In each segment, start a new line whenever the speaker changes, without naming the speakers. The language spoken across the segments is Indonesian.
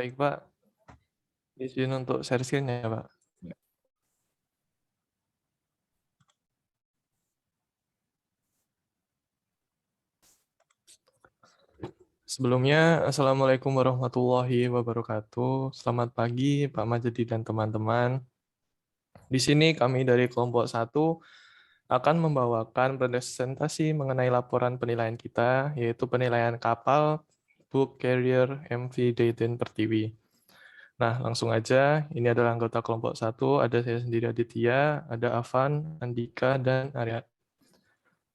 Baik, Pak. Izin untuk share screen-nya, Pak.
Ya.
Sebelumnya, Assalamualaikum warahmatullahi wabarakatuh. Selamat pagi, Pak Majedi dan teman-teman. Di sini kami dari kelompok 1 akan membawakan presentasi mengenai laporan penilaian kita, yaitu penilaian kapal Bulk Carrier MV Dayton Pertiwi. Nah, langsung aja. Ini adalah anggota kelompok 1. Ada saya sendiri Aditya, ada Avan, Andika, dan Arya.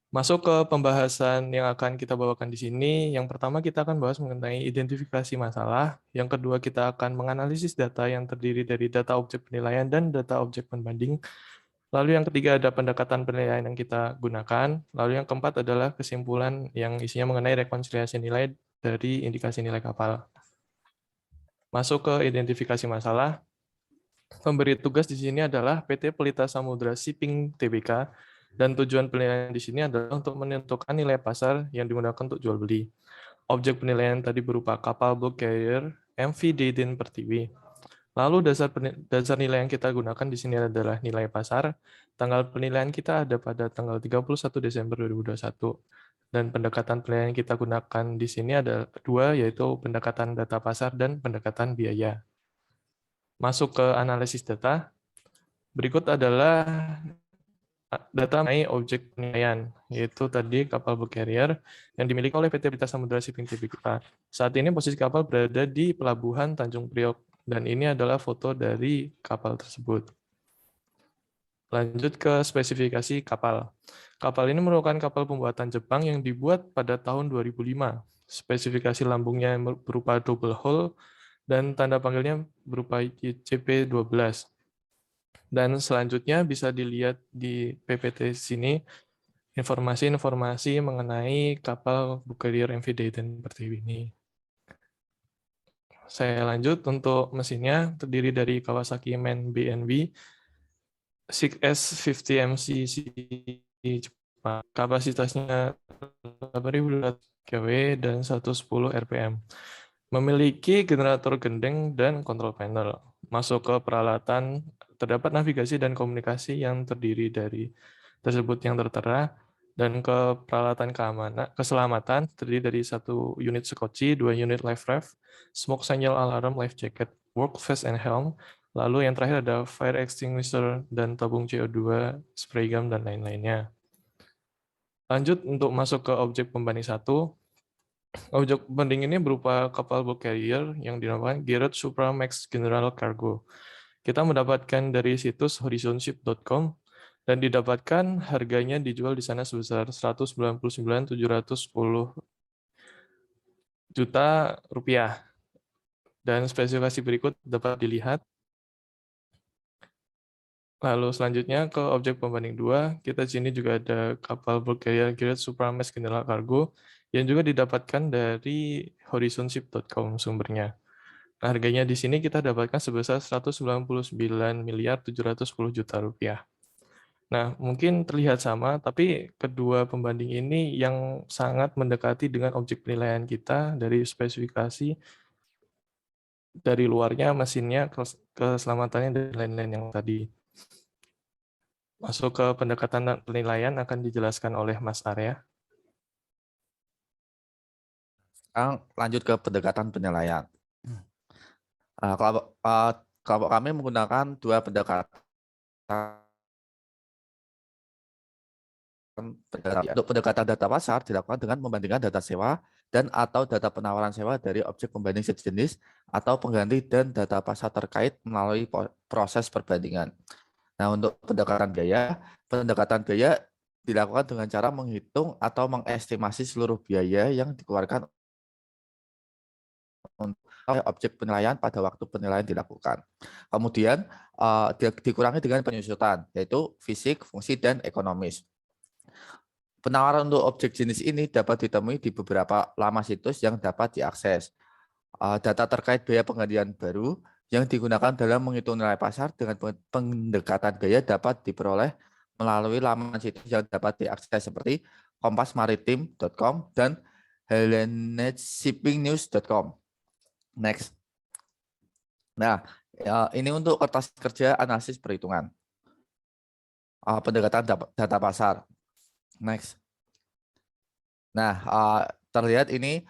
Masuk ke pembahasan yang akan kita bawakan di sini. Yang pertama kita akan bahas mengenai identifikasi masalah. Yang kedua kita akan menganalisis data yang terdiri dari data objek penilaian dan data objek pembanding. Lalu yang ketiga ada pendekatan penilaian yang kita gunakan. Lalu yang keempat adalah kesimpulan yang isinya mengenai rekonsiliasi nilai dari indikasi nilai kapal. Masuk ke identifikasi masalah. Pemberi tugas di sini adalah PT Pelita Samudra Shipping Tbk. Dan tujuan penilaian di sini adalah untuk menentukan nilai pasar yang digunakan untuk jual beli. Objek penilaian tadi berupa kapal bulk carrier MV Dayton Pertiwi. Lalu dasar nilai yang kita gunakan di sini adalah nilai pasar. Tanggal penilaian kita ada pada tanggal 31 Desember 2021. Dan pendekatan penilaian yang kita gunakan di sini ada dua, yaitu pendekatan data pasar dan pendekatan biaya. Masuk ke analisis data. Berikut adalah data mengenai objek penilaian, yaitu tadi kapal bulk carrier yang dimiliki oleh PT Pelita Samudra Shipping Tbk. Saat ini posisi kapal berada di Pelabuhan Tanjung Priok, dan ini adalah foto dari kapal tersebut. Lanjut ke spesifikasi kapal. Kapal ini merupakan kapal pembuatan Jepang yang dibuat pada tahun 2005. Spesifikasi lambungnya berupa double hull, dan tanda panggilnya berupa CP12. Dan selanjutnya bisa dilihat di PPT sini informasi-informasi mengenai kapal bulk carrier MV Dayton Pertiwi ini. Saya lanjut untuk mesinnya, terdiri dari Kawasaki MAN BNB 6S50MCC Jepang. Kapasitasnya 8.200 kW dan 110 RPM. Memiliki generator gendeng dan kontrol panel. Masuk ke peralatan, terdapat navigasi dan komunikasi yang terdiri dari tersebut yang tertera, dan ke peralatan keselamatan terdiri dari 1 unit skoci, 2 unit life raft, smoke signal alarm, life jacket, work vest and helm, lalu yang terakhir ada fire extinguisher dan tabung CO2, spray gun, dan lain-lainnya. Lanjut untuk masuk ke objek pembanding 1. Objek pembanding ini berupa kapal bulk carrier yang dinamakan Garrett Supramax General Cargo. Kita mendapatkan dari situs horizonship.com dan didapatkan harganya dijual di sana sebesar 199.710 juta rupiah. Dan spesifikasi berikut dapat dilihat. Lalu selanjutnya ke objek pembanding 2, kita di sini juga ada kapal bulk carrier Garrett Supramax General Cargo yang juga didapatkan dari horizonship.com sumbernya. Nah, harganya di sini kita dapatkan sebesar 199.710 juta rupiah. Nah, mungkin terlihat sama, tapi kedua pembanding ini yang sangat mendekati dengan objek penilaian kita dari spesifikasi, dari luarnya, mesinnya, keselamatannya, dan lain-lain yang tadi. Masuk ke pendekatan penilaian akan dijelaskan oleh Mas Arya.
Sekarang lanjut ke pendekatan penilaian. Kelompok kami menggunakan dua pendekatan. Untuk pendekatan data pasar dilakukan dengan membandingkan data sewa dan atau data penawaran sewa dari objek pembanding sejenis atau pengganti dan data pasar terkait melalui proses perbandingan. Nah, untuk pendekatan biaya dilakukan dengan cara menghitung atau mengestimasi seluruh biaya yang dikeluarkan oleh objek penilaian pada waktu penilaian dilakukan. Kemudian dikurangi dengan penyusutan, yaitu fisik, fungsi, dan ekonomis. Penawaran untuk objek jenis ini dapat ditemui di beberapa laman situs yang dapat diakses. Data terkait biaya penggantian baru yang digunakan dalam menghitung nilai pasar dengan pendekatan biaya dapat diperoleh melalui laman situs yang dapat diakses seperti kompasmaritim.com dan hellenetshippingnews.com. Next. Nah, ini untuk kertas kerja analisis perhitungan. Pendekatan data pasar. Next. Nah, terlihat ini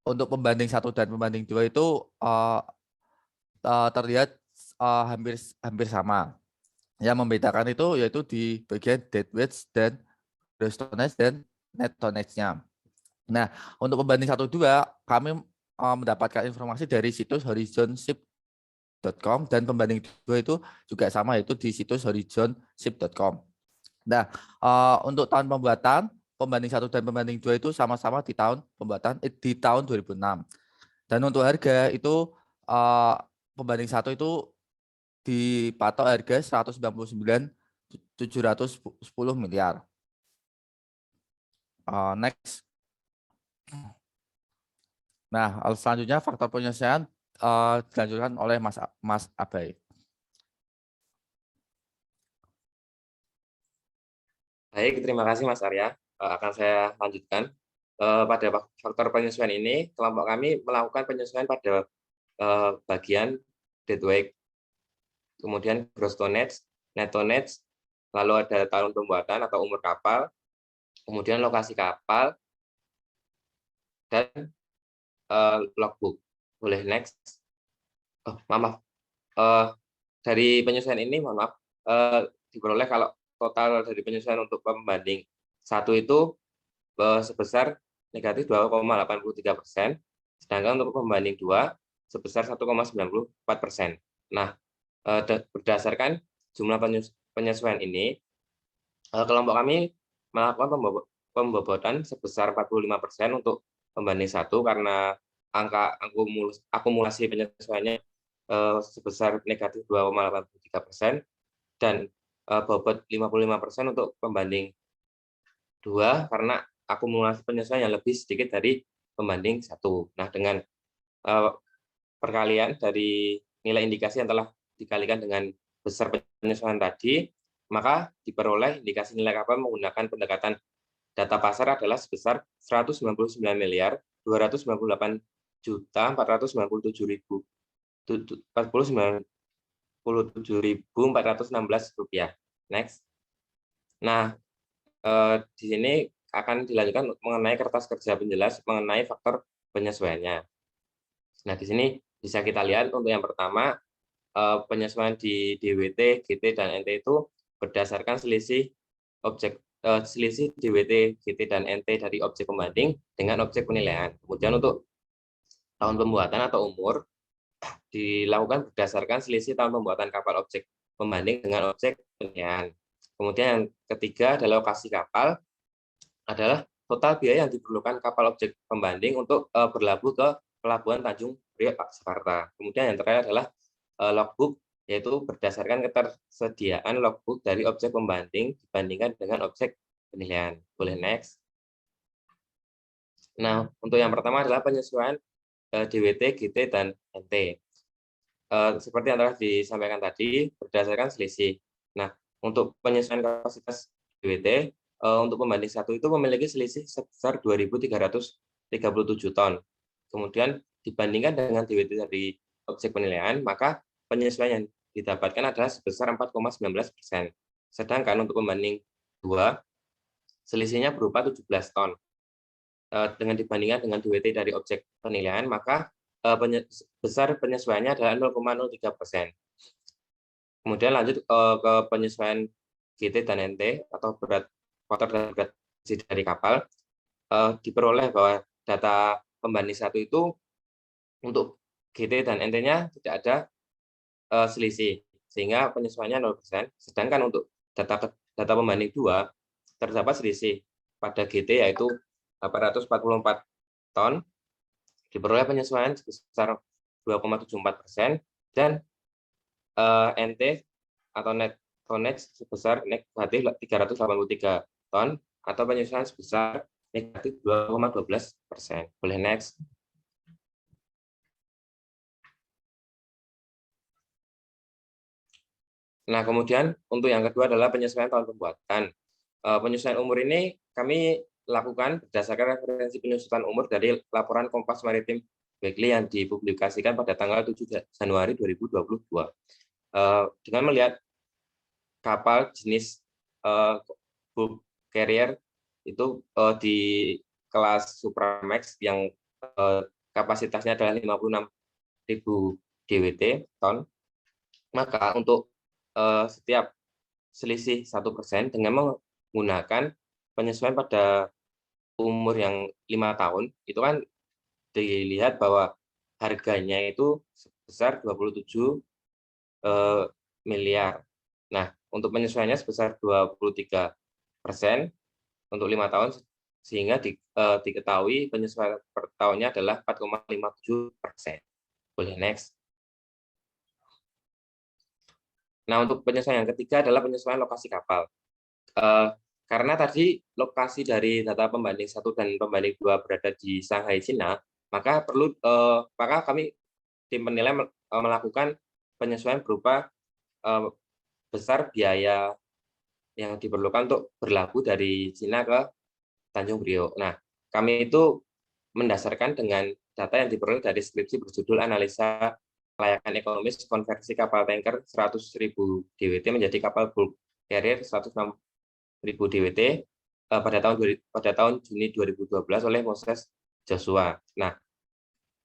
untuk pembanding 1 dan pembanding 2 itu terlihat hampir sama. Yang membedakan itu yaitu di bagian deadweight dan gross tonnage dan net tonnage-nya. Nah, untuk pembanding 1-2 kami mendapatkan informasi dari situs horizonship.com dan pembanding 2 itu juga sama, yaitu di situs horizonship.com. Nah, untuk tahun pembuatan pembanding 1 dan pembanding 2 itu sama-sama di tahun pembuatan di tahun 2006. Dan untuk harga itu pembanding 1 itu dipatok harga 199.710 miliar. Next. Nah, selanjutnya faktor penyelesaian dilanjutkan oleh Mas Abai.
Baik, terima kasih Mas Arya. Akan saya lanjutkan. Pada faktor penyesuaian ini, kelompok kami melakukan penyesuaian pada bagian deadweight, kemudian gross tonnage, net tonnage, lalu ada tahun pembuatan atau umur kapal, kemudian lokasi kapal, dan logbook. Boleh next. Maaf. Dari penyesuaian ini, mohon maaf, diperoleh kalau total dari penyesuaian untuk pembanding 1 itu sebesar negatif 2,83%, sedangkan untuk pembanding 2 sebesar 1,94%. Nah, berdasarkan jumlah penyesuaian ini, kelompok kami melakukan pembobotan sebesar 45% untuk pembanding 1 karena angka akumulasi penyesuaiannya sebesar negatif 2,83%, dan bobot 55% untuk pembanding 2 karena akumulasi penyesuaian yang lebih sedikit dari pembanding 1. Nah, dengan perkalian dari nilai indikasi yang telah dikalikan dengan besar penyesuaian tadi, maka diperoleh indikasi nilai kapal menggunakan pendekatan data pasar adalah sebesar 199.298.416 rupiah. Next. Nah, di sini akan dilanjutkan mengenai kertas kerja penjelas mengenai faktor penyesuaiannya. Nah, di sini bisa kita lihat untuk yang pertama, penyesuaian di DWT, GT, dan NT itu berdasarkan selisih DWT, GT, dan NT dari objek pembanding dengan objek penilaian. Kemudian untuk tahun pembuatan atau umur dilakukan berdasarkan selisih tahun pembuatan kapal objek pembanding dengan objek penilaian. Kemudian yang ketiga adalah lokasi kapal, adalah total biaya yang diperlukan kapal objek pembanding untuk berlabuh ke Pelabuhan Tanjung Priok Jakarta. Kemudian yang terakhir adalah logbook, yaitu berdasarkan ketersediaan logbook dari objek pembanding dibandingkan dengan objek penilaian. Boleh next. Nah, untuk yang pertama adalah penyesuaian DWT, GT, dan NT. Seperti yang telah disampaikan tadi, berdasarkan selisih. Nah, untuk penyesuaian kapasitas DWT, untuk pembanding 1 itu memiliki selisih sebesar 2.337 ton. Kemudian dibandingkan dengan DWT dari objek penilaian, maka penyesuaian yang didapatkan adalah sebesar 4,19%. Sedangkan untuk pembanding 2, selisihnya berupa 17 ton. Dengan dibandingkan dengan DWT dari objek penilaian, maka besar penyesuaiannya adalah 0,03%. Kemudian lanjut ke penyesuaian GT dan NT atau berat kotor dan berat dari kapal, diperoleh bahwa data pembanding 1 itu untuk GT dan NT-nya tidak ada selisih, sehingga penyesuaiannya 0%. Sedangkan untuk data pembanding 2 terdapat selisih pada GT yaitu 844 ton, diperoleh penyesuaian sebesar 2,74%, dan NT atau net tonnage sebesar negatif 383 ton atau penyesuaian sebesar negatif 2,12%. Boleh next. Nah, kemudian untuk yang kedua adalah penyesuaian tahun pembuatan. Penyesuaian umur ini kami lakukan berdasarkan referensi penyusutan umur dari laporan Kompas Maritim Weekly yang dipublikasikan pada tanggal 7 Januari 2022. Dengan melihat kapal jenis bulk carrier itu di kelas Supramax yang kapasitasnya adalah 56.000 DWT ton, maka untuk setiap selisih 1% dengan menggunakan penyesuaian pada umur yang 5 tahun, itu kan dilihat bahwa harganya itu sebesar 27 miliar. Nah, untuk penyesuaiannya sebesar 23% untuk 5 tahun, sehingga diketahui penyesuaian per tahunnya adalah 4,57%. Boleh next. Nah, untuk penyesuaian yang ketiga adalah penyesuaian lokasi kapal. Karena tadi lokasi dari data pembanding 1 dan pembanding 2 berada di Shanghai, Cina, maka kami tim penilai melakukan penyesuaian berupa besar biaya yang diperlukan untuk berlabuh dari Cina ke Tanjung Priok. Nah, kami itu mendasarkan dengan data yang diperoleh dari skripsi berjudul Analisa Kelayakan Ekonomis Konversi Kapal Tanker 100.000 DWT menjadi kapal bulk carrier 106.000 DWT pada tahun Juni 2012 oleh Moses Joshua. Nah,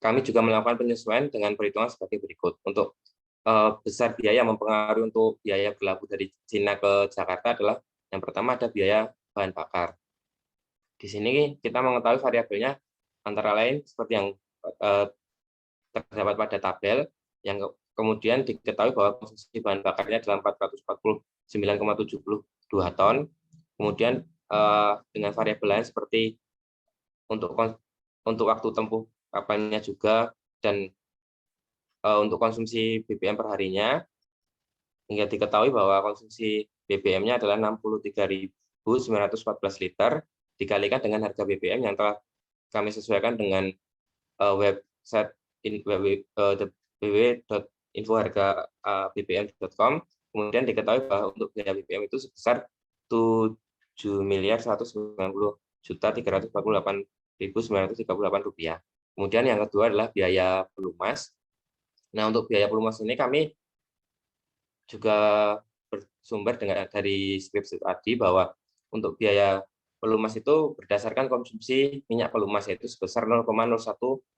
kami juga melakukan penyesuaian dengan perhitungan sebagai berikut. Untuk besar biaya mempengaruhi untuk biaya berlabuh dari Cina ke Jakarta adalah yang pertama ada biaya bahan bakar. Di sini kita mengetahui variabelnya antara lain seperti yang terdapat pada tabel, yang kemudian diketahui bahwa konsumsi bahan bakarnya adalah 449,72 ton. Kemudian dengan variabel lain seperti untuk waktu tempuh kapalnya juga, dan untuk konsumsi BBM per harinya, hingga diketahui bahwa konsumsi BBM-nya adalah 63.914 liter dikalikan dengan harga BBM yang telah kami sesuaikan dengan website www.info-harga-bbm.com. Kemudian diketahui bahwa untuk biaya BBM itu sebesar 7.190.348.938 rupiah. Kemudian yang kedua adalah biaya pelumas. Nah, untuk biaya pelumas ini kami juga bersumber dari skripsi tadi bahwa untuk biaya pelumas itu berdasarkan konsumsi minyak pelumas, yaitu sebesar 0,01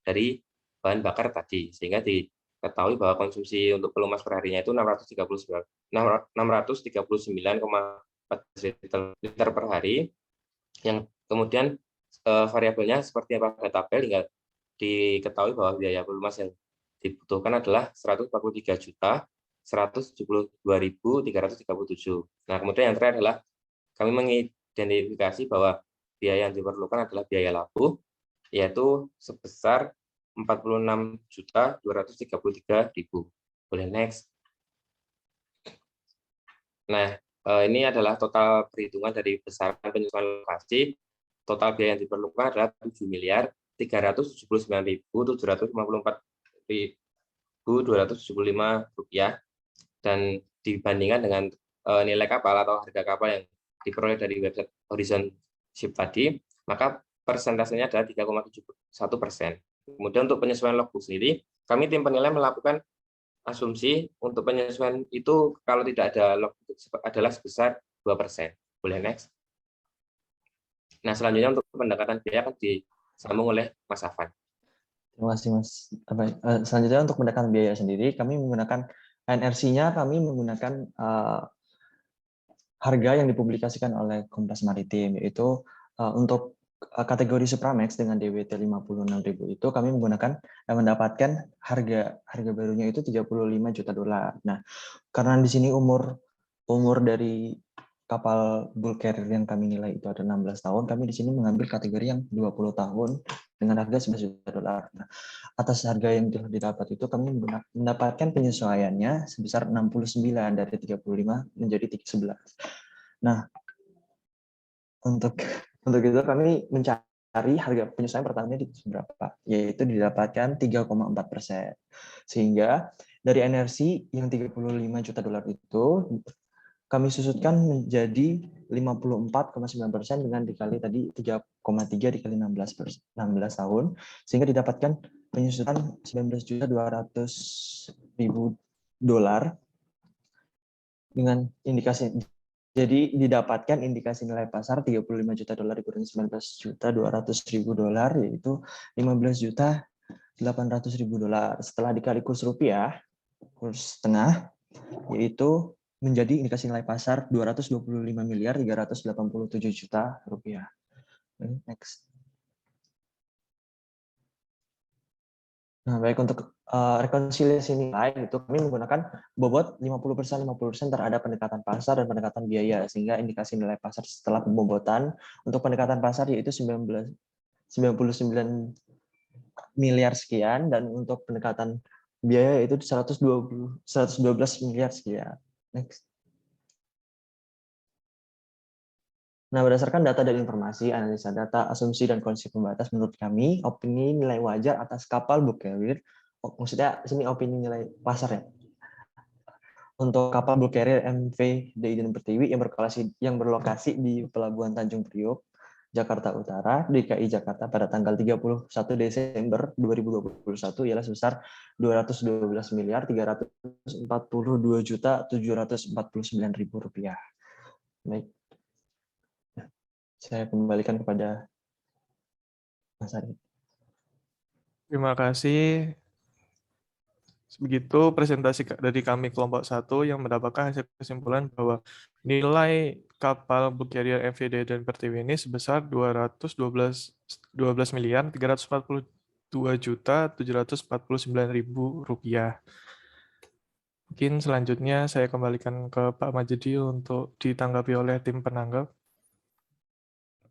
dari bahan bakar tadi, sehingga diketahui bahwa konsumsi untuk pelumas per harinya itu 639,14 liter per hari, yang kemudian variabelnya seperti apa pada tabel, hingga diketahui bahwa biaya pelumas yang dibutuhkan adalah 143.172.337. Nah, kemudian yang terakhir adalah kami mengidentifikasi bahwa biaya yang diperlukan adalah biaya labuh, yaitu sebesar 46.233.000. Boleh next. Nah, ini adalah total perhitungan dari besaran penyesuaian lokasi. Total biaya yang diperlukan adalah 7.379.254.275 rupiah, dan dibandingkan dengan nilai kapal atau harga kapal yang diperoleh dari website Horizon Ship tadi, maka persentasenya adalah 3,71%. Kemudian untuk penyesuaian logbook sendiri, kami tim penilai melakukan asumsi untuk penyesuaian itu kalau tidak ada logbook adalah sebesar 2%. Boleh next. Nah, selanjutnya untuk pendekatan biaya akan disambung oleh Mas Afan.
Terima kasih, Mas. Selanjutnya untuk pendekatan biaya sendiri, kami menggunakan NRC-nya, kami menggunakan harga yang dipublikasikan oleh Kompas Maritim, yaitu untuk kategori Supramax dengan DWT 56.000 itu kami mendapatkan harga barunya itu 35 juta dolar. Nah, karena di sini umur dari kapal bulk carrier yang kami nilai itu ada 16 tahun, kami di sini mengambil kategori yang 20 tahun dengan harga 11 juta dolar. Nah, atas harga yang telah didapat itu kami mendapatkan penyesuaiannya sebesar 69 dari 35 menjadi 11. Nah, untuk itu kami mencari harga penyesuaian pertamanya di berapa, yaitu didapatkan 3,4%. Sehingga dari NRC yang 35 juta dolar itu kami susutkan menjadi 54,9% dengan dikali tadi 3,3 dikali 16 tahun, sehingga didapatkan penyusutan $19.200.000 dengan indikasi. Jadi didapatkan indikasi nilai pasar $35 juta dikurangi $19.200.000, yaitu $15.800.000. Setelah dikali kurs rupiah, kurs tengah, yaitu menjadi indikasi nilai pasar $225.387.000.000. Next. Nah, baik, untuk rekonsiliasi nilai itu kami menggunakan bobot 50% terhadap pendekatan pasar dan pendekatan biaya, sehingga indikasi nilai pasar setelah pembobotan untuk pendekatan pasar yaitu 99 miliar sekian, dan untuk pendekatan biaya itu 112 miliar sekian. Next. Nah, berdasarkan data dan informasi, analisa data, asumsi, dan kondisi pembatas, menurut kami, opini nilai wajar atas kapal bulk carrier, maksudnya sini opini nilai pasar ya, untuk kapal bulk carrier MV Deiden Pertiwi yang berlokasi di Pelabuhan Tanjung Priok, Jakarta Utara, DKI Jakarta pada tanggal 31 Desember 2021 ialah sebesar $212.342.749.000. Baik. Saya kembalikan kepada Mas Arif.
Terima kasih. Begitu presentasi dari kami kelompok 1 yang mendapatkan hasil kesimpulan bahwa nilai kapal bulk carrier MV Deiden Pertiwi ini sebesar $212.342.749.000. Mungkin selanjutnya saya kembalikan ke Pak Majedi untuk ditanggapi oleh tim penanggap.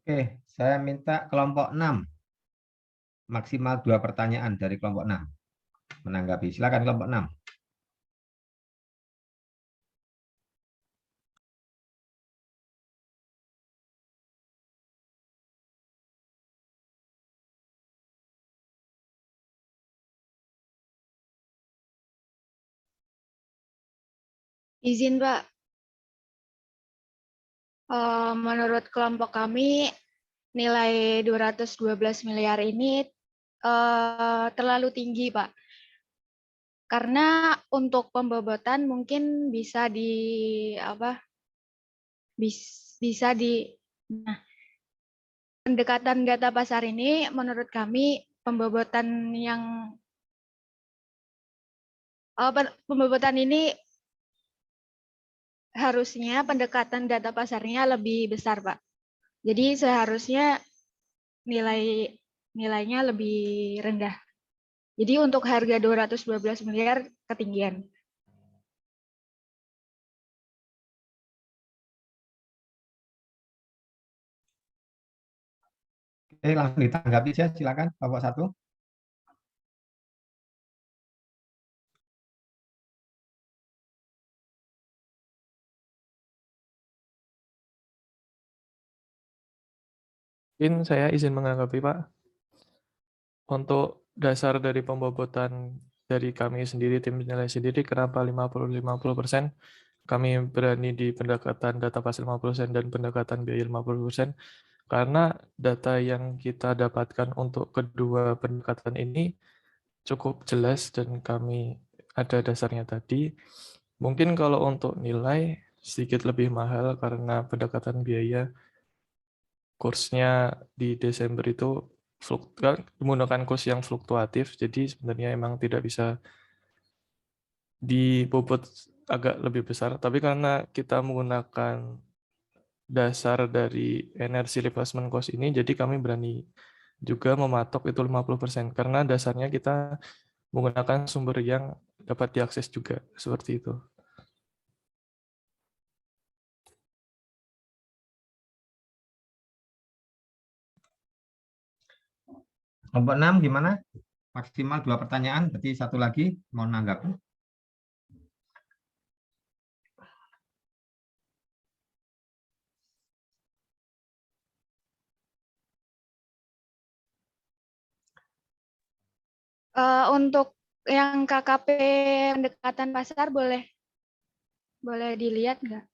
Oke, saya minta kelompok 6. Maksimal 2 pertanyaan dari kelompok 6. Menanggapi. Silakan kelompok 6.
Izin, Pak. Menurut kelompok kami, nilai 212 miliar ini terlalu tinggi, Pak. Karena untuk pembobotan mungkin bisa nah, pendekatan data pasar ini menurut kami pembobotan ini harusnya pendekatan data pasarnya lebih besar, Pak. Jadi seharusnya nilainya lebih rendah. Jadi untuk harga 212 miliar ketinggian.
Oke, langsung ditanggapi saja. Silakan kelompok 1.
Mungkin saya izin menanggapi, Pak. Untuk dasar dari pembobotan dari kami sendiri, tim penilai sendiri, kenapa 50-50%? Kami berani di pendekatan data pasar 50% dan pendekatan biaya 50%, karena data yang kita dapatkan untuk kedua pendekatan ini cukup jelas dan kami ada dasarnya tadi. Mungkin kalau untuk nilai sedikit lebih mahal karena pendekatan biaya kursnya di Desember itu menggunakan kurs yang fluktuatif, jadi sebenarnya emang tidak bisa dibobot agak lebih besar, tapi karena kita menggunakan dasar dari energi replacement cost ini, jadi kami berani juga mematok itu 50%, karena dasarnya kita menggunakan sumber yang dapat diakses juga, seperti itu.
Kelompok 6 gimana? Maksimal 2 pertanyaan, berarti satu lagi mau nanggap.
Untuk yang KKP pendekatan pasar boleh dilihat nggak?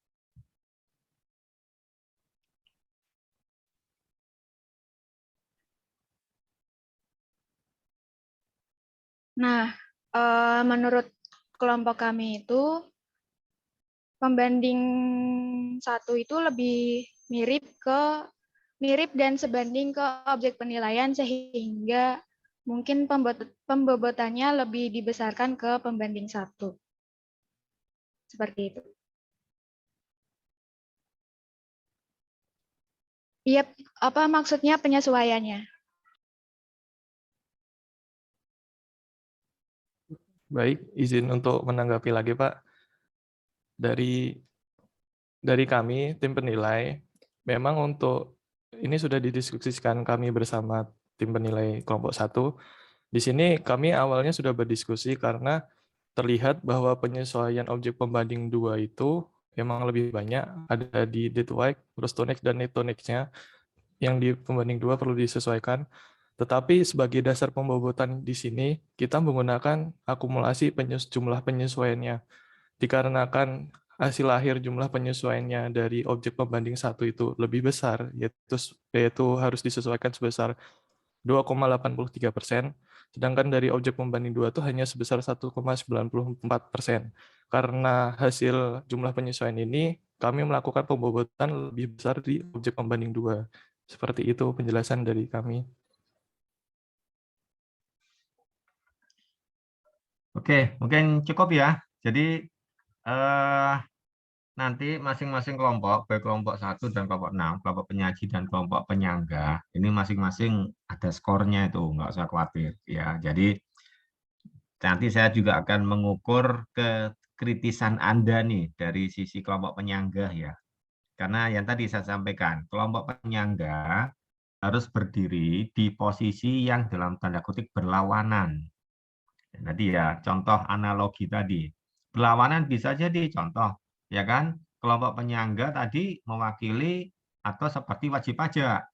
Nah, menurut kelompok kami itu pembanding 1 itu lebih mirip dan sebanding ke objek penilaian sehingga mungkin pembobotannya lebih dibesarkan ke pembanding 1. Seperti itu. Iya, apa maksudnya penyesuaiannya?
Baik, izin untuk menanggapi lagi, Pak. Dari kami, tim penilai, memang untuk ini sudah didiskusikan kami bersama tim penilai kelompok 1. Di sini kami awalnya sudah berdiskusi karena terlihat bahwa penyesuaian objek pembanding 2 itu memang lebih banyak, ada di DeepWhite, Rostonex, dan Netonex-nya, yang di pembanding 2 perlu disesuaikan. Tetapi sebagai dasar pembobotan di sini, kita menggunakan akumulasi jumlah penyesuaiannya. Dikarenakan hasil akhir jumlah penyesuaiannya dari objek pembanding 1 itu lebih besar, yaitu harus disesuaikan sebesar 2,83%, sedangkan dari objek pembanding 2 itu hanya sebesar 1,94%. Karena hasil jumlah penyesuaian ini, kami melakukan pembobotan lebih besar di objek pembanding 2. Seperti itu penjelasan dari kami.
Oke, mungkin cukup ya. Jadi nanti masing-masing kelompok, baik kelompok 1 dan kelompok 6, kelompok penyaji dan kelompok penyangga, ini masing-masing ada skornya itu, nggak usah khawatir ya. Jadi nanti saya juga akan mengukur kekritisan Anda nih dari sisi kelompok penyangga ya. Karena yang tadi saya sampaikan, kelompok penyangga harus berdiri di posisi yang dalam tanda kutip berlawanan. Tadi ya, contoh analogi tadi. Berlawanan bisa jadi contoh, ya kan? Kelompok penyangga tadi mewakili atau seperti wajib pajak.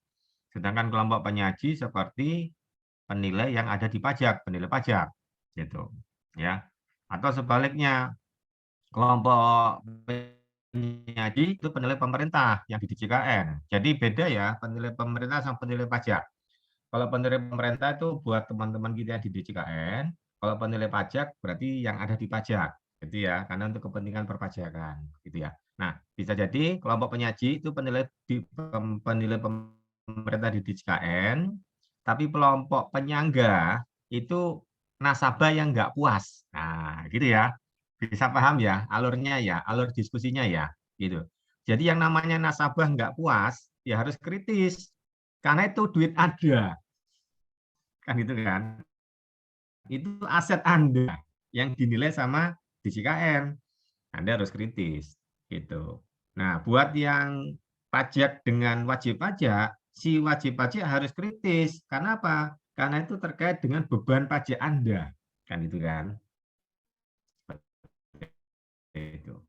Sedangkan kelompok penyaji seperti penilai yang ada di pajak, penilai pajak. Gitu. Ya. Atau sebaliknya, kelompok penyaji itu penilai pemerintah yang di DJKN. Jadi beda ya, penilai pemerintah sama penilai pajak. Kalau penilai pemerintah itu buat teman-teman kita yang di DJKN, kalau penilai pajak berarti yang ada di pajak, gitu ya, karena untuk kepentingan perpajakan, gitu ya. Nah, bisa jadi kelompok penyaji itu penilai pemerintah di DJKN, tapi kelompok penyangga itu nasabah yang nggak puas. Nah, gitu ya. Bisa paham ya alurnya ya, alur diskusinya ya, gitu. Jadi yang namanya nasabah nggak puas, ya harus kritis. Karena itu duit ada, kan gitu kan. Itu aset Anda yang dinilai sama DJKN. Anda harus kritis, gitu. Nah, buat yang pajak dengan wajib pajak, si wajib pajak harus kritis. Karena apa? Karena itu terkait dengan beban pajak Anda, kan itu kan. Itu.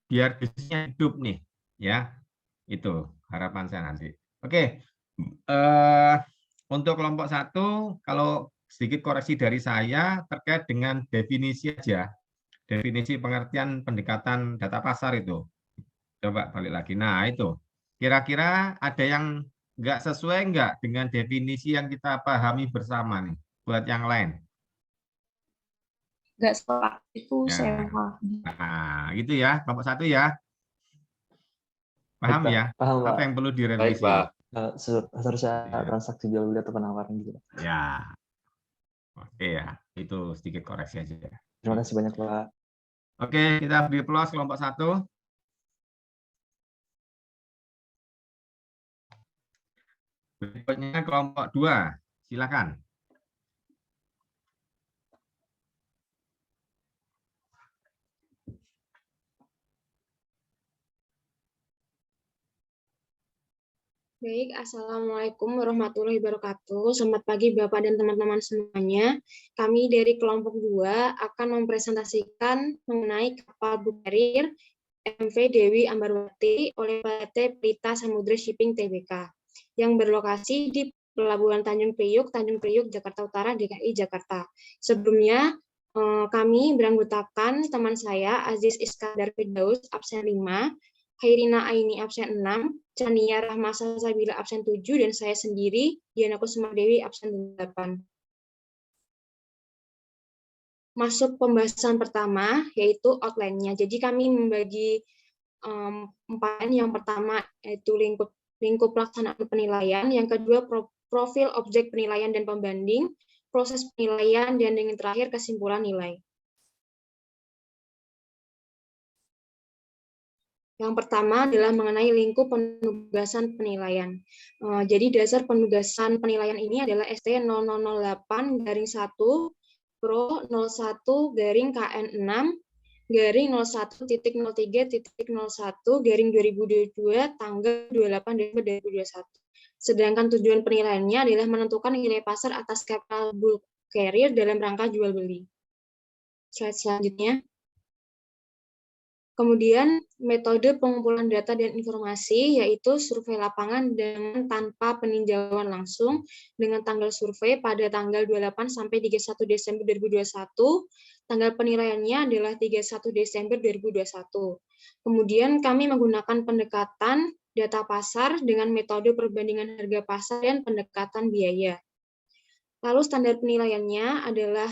Biar bisnisnya hidup nih, ya. Itu harapan saya nanti. Oke. Untuk kelompok 1, kalau sedikit koreksi dari saya terkait dengan definisi aja. Definisi pengertian pendekatan data pasar itu. Coba balik lagi. Nah, itu. Kira-kira ada yang nggak sesuai nggak dengan definisi yang kita pahami bersama nih buat yang lain?
Nggak sepak itu
Ya.
saya.
Nah, gitu ya. Kelompok 1 ya. Paham
Baik, Pak.
ya?
Paham, Pak.
Apa yang perlu
Baik,
direvisi?
Pak.
Harusnya
Iya.
transaksi jual beli atau penawaran gitu, Pak.
Ya. Oke ya. Itu sedikit koreksi aja.
Terima kasih banyak, Pak.
Oke, kita beri plus kelompok 1. Berikutnya kelompok 2. Silakan.
Baik, Assalamualaikum warahmatullahi wabarakatuh. Selamat pagi Bapak dan teman-teman semuanya. Kami dari kelompok 2 akan mempresentasikan mengenai kapal bulk carrier MV Dewi Ambarwati oleh PT Pelita Samudra Shipping Tbk yang berlokasi di Pelabuhan Tanjung Priuk, Jakarta Utara, DKI Jakarta. Sebelumnya kami beranggotakan teman saya Aziz Iskandar Firdaus absen 5, Khairina Aini absen 6, Chania Rahmasa Sabila absen 7, dan saya sendiri, Diana Kusuma Dewi absen 8. masuk pembahasan pertama, yaitu outline-nya. Jadi kami membagi 4. Yang pertama yaitu lingkup pelaksanaan penilaian, yang kedua profil objek penilaian dan pembanding, proses penilaian, dan yang terakhir kesimpulan nilai. Yang pertama adalah mengenai lingkup penugasan penilaian. Jadi dasar penugasan penilaian ini adalah ST 0008-1 Pro 01-KN6 01.03.01/2022 tanggal 28 Desember 2021. Sedangkan tujuan penilaiannya adalah menentukan nilai pasar atas capital bulk carrier dalam rangka jual beli. Slide selanjutnya. Kemudian metode pengumpulan data dan informasi yaitu survei lapangan dengan tanpa peninjauan langsung dengan tanggal survei pada tanggal 28 sampai 31 Desember 2021. Tanggal penilaiannya adalah 31 Desember 2021. Kemudian kami menggunakan pendekatan data pasar dengan metode perbandingan harga pasar dan pendekatan biaya. Lalu standar penilaiannya adalah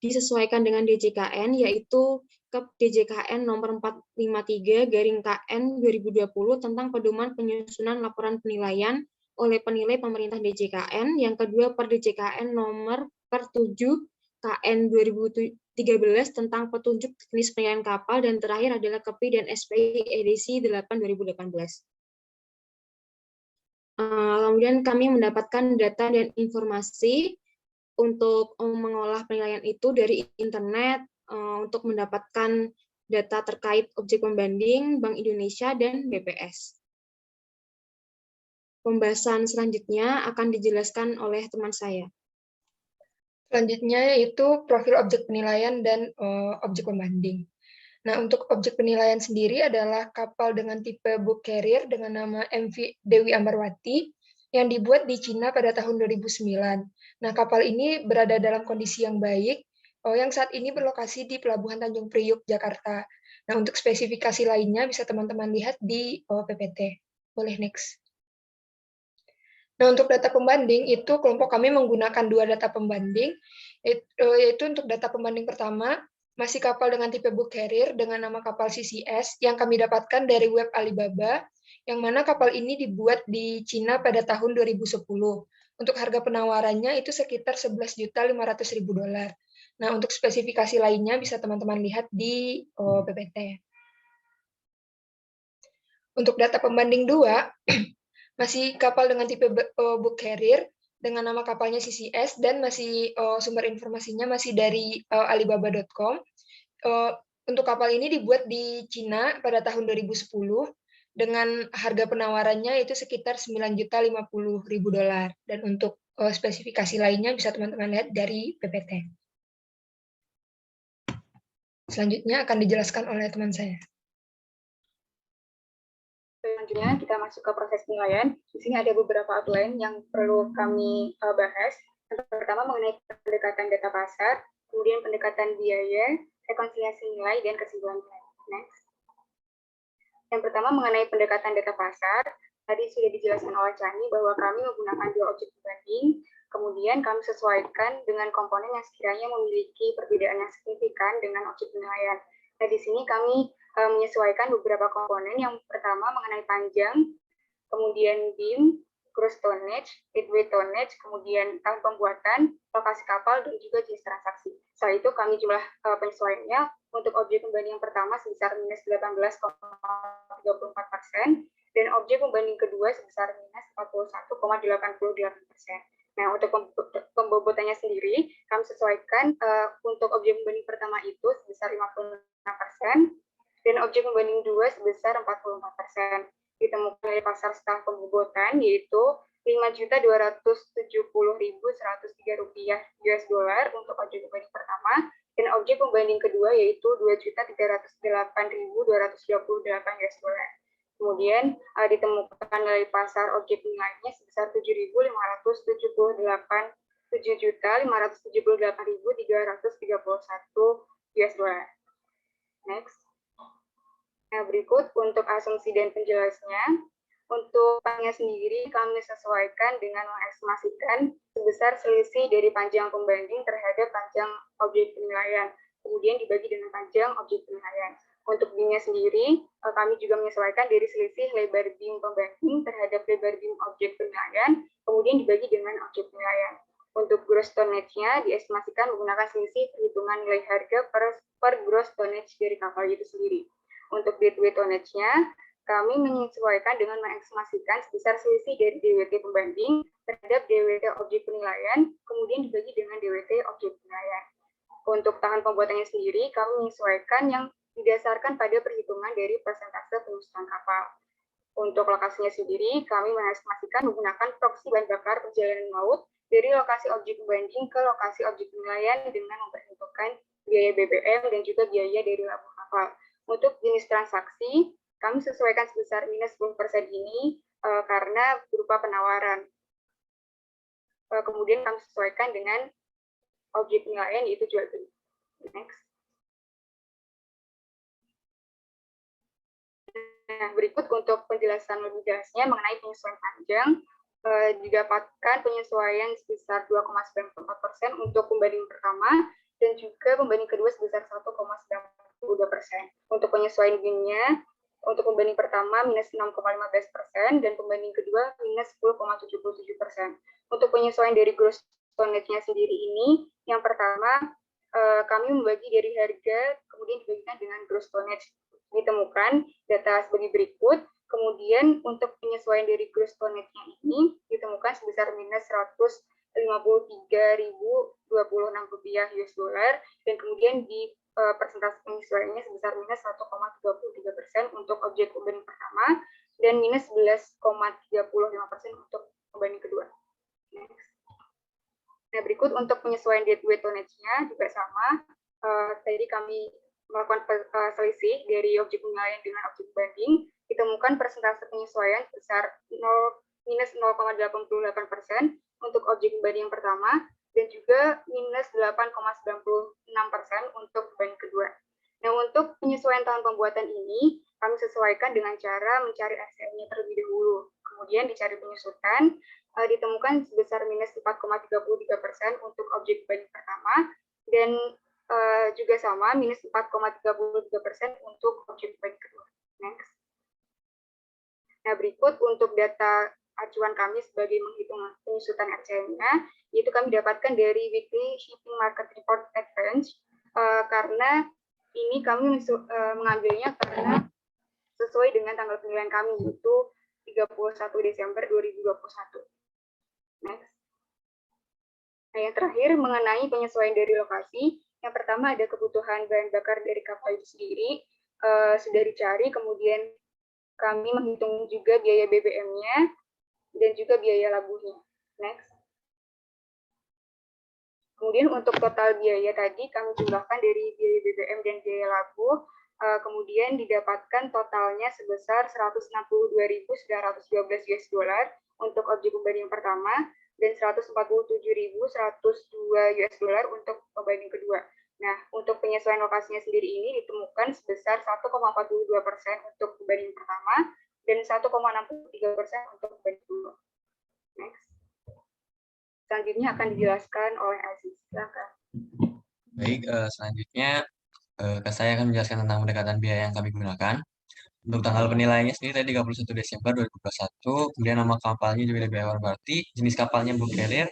disesuaikan dengan DJKN, yaitu DJKN nomor 453/KN 2020 tentang pedoman penyusunan laporan penilaian oleh penilai pemerintah DJKN, yang kedua per DJKN nomor per 7/KN 2013 tentang petunjuk teknis penilaian kapal, dan terakhir adalah KEPI dan SPI edisi 8/2018. Kemudian kami mendapatkan data dan informasi untuk mengolah penilaian itu dari internet, untuk mendapatkan data terkait objek pembanding, Bank Indonesia, dan BPS. Pembahasan selanjutnya akan dijelaskan oleh teman saya.
Selanjutnya yaitu profil objek penilaian dan objek pembanding. Nah, untuk objek penilaian sendiri adalah kapal dengan tipe bulk carrier dengan nama MV Dewi Ambarwati yang dibuat di Cina pada tahun 2009. Nah, kapal ini berada dalam kondisi yang baik, yang saat ini berlokasi di Pelabuhan Tanjung Priuk, Jakarta. Nah, untuk spesifikasi lainnya bisa teman-teman lihat di PPT. Boleh next. Nah, untuk data pembanding itu kelompok kami menggunakan 2 data pembanding, yaitu untuk data pembanding pertama, masih kapal dengan tipe bulk carrier dengan nama kapal CCS yang kami dapatkan dari web Alibaba, yang mana kapal ini dibuat di Cina pada tahun 2010. Untuk harga penawarannya itu sekitar $11.500.000. Nah, untuk spesifikasi lainnya bisa teman-teman lihat di PPT. Untuk data pembanding 2, masih kapal dengan tipe bulk carrier dengan nama kapalnya CCS dan masih sumber informasinya masih dari alibaba.com. Untuk kapal ini dibuat di Cina pada tahun 2010 dengan harga penawarannya itu sekitar $9.050.000. Dan untuk spesifikasi lainnya bisa teman-teman lihat dari PPT. Selanjutnya akan dijelaskan oleh teman saya.
Selanjutnya kita masuk ke proses penilaian. Di sini ada beberapa outline yang perlu kami bahas. Yang pertama mengenai pendekatan data pasar, kemudian pendekatan biaya, rekonsiliasi nilai, dan kesimpulan nilai. Next. Yang pertama mengenai pendekatan data pasar, tadi sudah dijelaskan oleh Chani bahwa kami menggunakan 2 objek pembanding, kemudian kami sesuaikan dengan komponen yang sekiranya memiliki perbedaan yang signifikan dengan objek penilaian. Nah, di sini kami menyesuaikan beberapa komponen. Yang pertama mengenai panjang, kemudian beam, gross tonnage, deadweight tonnage, kemudian tahun pembuatan, lokasi kapal, dan juga jenis transaksi. Setelah itu kami jumlah penyesuaiannya untuk objek pembanding yang pertama sebesar minus 18,34%, dan objek pembanding kedua sebesar minus 41,88%. Nah, untuk pembobotannya sendiri, kami sesuaikan untuk objek pembanding pertama itu sebesar 56%, dan objek pembanding 2 sebesar 44%. Ditemukan nilai pasar setelah pembobotan yaitu $5.270.103 US dollar untuk objek pembanding pertama, dan objek pembanding kedua yaitu $2.308.238 US dollar. Kemudian ditemukan nilai pasar objek penilaiannya sebesar $7.578.331 US dollar. Next. Nah, berikut untuk asumsi dan penjelasnya. Untuk panjangnya sendiri kami sesuaikan dengan mengestimasikan sebesar selisih dari panjang pembanding terhadap panjang objek penilaian, kemudian dibagi dengan panjang objek penilaian. Untuk BIM-nya sendiri, kami juga menyesuaikan dari selisih lebar BIM pembanding terhadap lebar BIM objek penilaian, kemudian dibagi dengan objek penilaian. Untuk gross tonnage-nya diestimasikan menggunakan selisih perhitungan nilai harga per gross tonnage dari kapal itu sendiri. Untuk deadweight tonnage-nya, kami menyesuaikan dengan mengestimasikan sebesar selisih dari DWT pembanding terhadap DWT objek penilaian, kemudian dibagi dengan DWT objek penilaian. Untuk tahan pembuatannya sendiri, kami menyesuaikan yang didasarkan pada perhitungan dari persentase penyusutan kapal. Untuk lokasinya sendiri, kami mengestimasikan menggunakan proksi bahan bakar perjalanan laut dari lokasi objek pembanding ke lokasi objek penilaian dengan memperhitungkan biaya BBM dan juga biaya dari labuh kapal. Untuk jenis transaksi, kami sesuaikan sebesar minus 10% ini karena berupa penawaran. Kemudian kami sesuaikan dengan objek penilaian yaitu jual beli. Next. Nah, berikut untuk penjelasan lebih jelasnya mengenai penyesuaian panjang. Didapatkan penyesuaian sebesar 2,94% untuk pembanding pertama dan juga pembanding kedua sebesar 1,92%. Untuk penyesuaian BIM-nya, untuk pembanding pertama minus 6,15% dan pembanding kedua minus 10,77%. Untuk penyesuaian dari gross tonnage-nya sendiri ini, yang pertama kami membagi dari harga kemudian dibagikan dengan gross tonnage. Ditemukan data sebagai berikut. Kemudian untuk penyesuaian dari gross tonnage-nya ini ditemukan sebesar minus 153.026 rupiah US dollar dan kemudian di persentase penyesuaiannya sebesar minus 1,33% untuk objek pembanding pertama dan minus 11,35% untuk pembanding kedua. Next. Nah, berikut untuk penyesuaian deadweight tonnage-nya juga sama. Tadi kami melakukan selisih dari objek penilaian dengan objek banding, ditemukan persentase penyesuaian sebesar minus 0,88% untuk objek banding yang pertama dan juga minus 8,96% untuk banding kedua. Nah, untuk penyesuaian tahun pembuatan ini, kami sesuaikan dengan cara mencari RCM-nya terlebih dahulu. Kemudian dicari penyusutan, ditemukan sebesar minus 4,33% untuk objek banding pertama dan juga sama minus 4,33% untuk objek banding kedua. Next. Nah, berikut untuk data acuan kami sebagai menghitung penyusutan RCM-nya, yaitu kami dapatkan dari Weekly Shipping Market Report Advance, karena ini kami mengambilnya karena sesuai dengan tanggal penilaian kami, yaitu 31 Desember 2021. Next. Nah, yang terakhir mengenai penyesuaian dari lokasi, yang pertama ada kebutuhan bahan bakar dari kapal itu sendiri, sudah dicari, kemudian kami menghitung juga biaya BBM-nya dan juga biaya labuhnya. Next. Kemudian untuk total biaya tadi kami jumlahkan dari biaya BBM dan biaya labuh, kemudian didapatkan totalnya sebesar 162.912 US dollar untuk objek pembanding pertama dan 147.102 US dollar untuk pembanding kedua. Nah, untuk penyesuaian lokasinya sendiri ini ditemukan sebesar 1,42% untuk pembanding pertama dan 1,63% untuk pembanding kedua. Next. Selanjutnya akan dijelaskan oleh Aziz. Silakan.
Baik, selanjutnya saya akan menjelaskan tentang pendekatan biaya yang kami gunakan. Untuk tanggal penilaiannya sendiri tadi 31 Desember 2021, kemudian nama kapalnya juga DBA Warbarti, jenis kapalnya bulk carrier,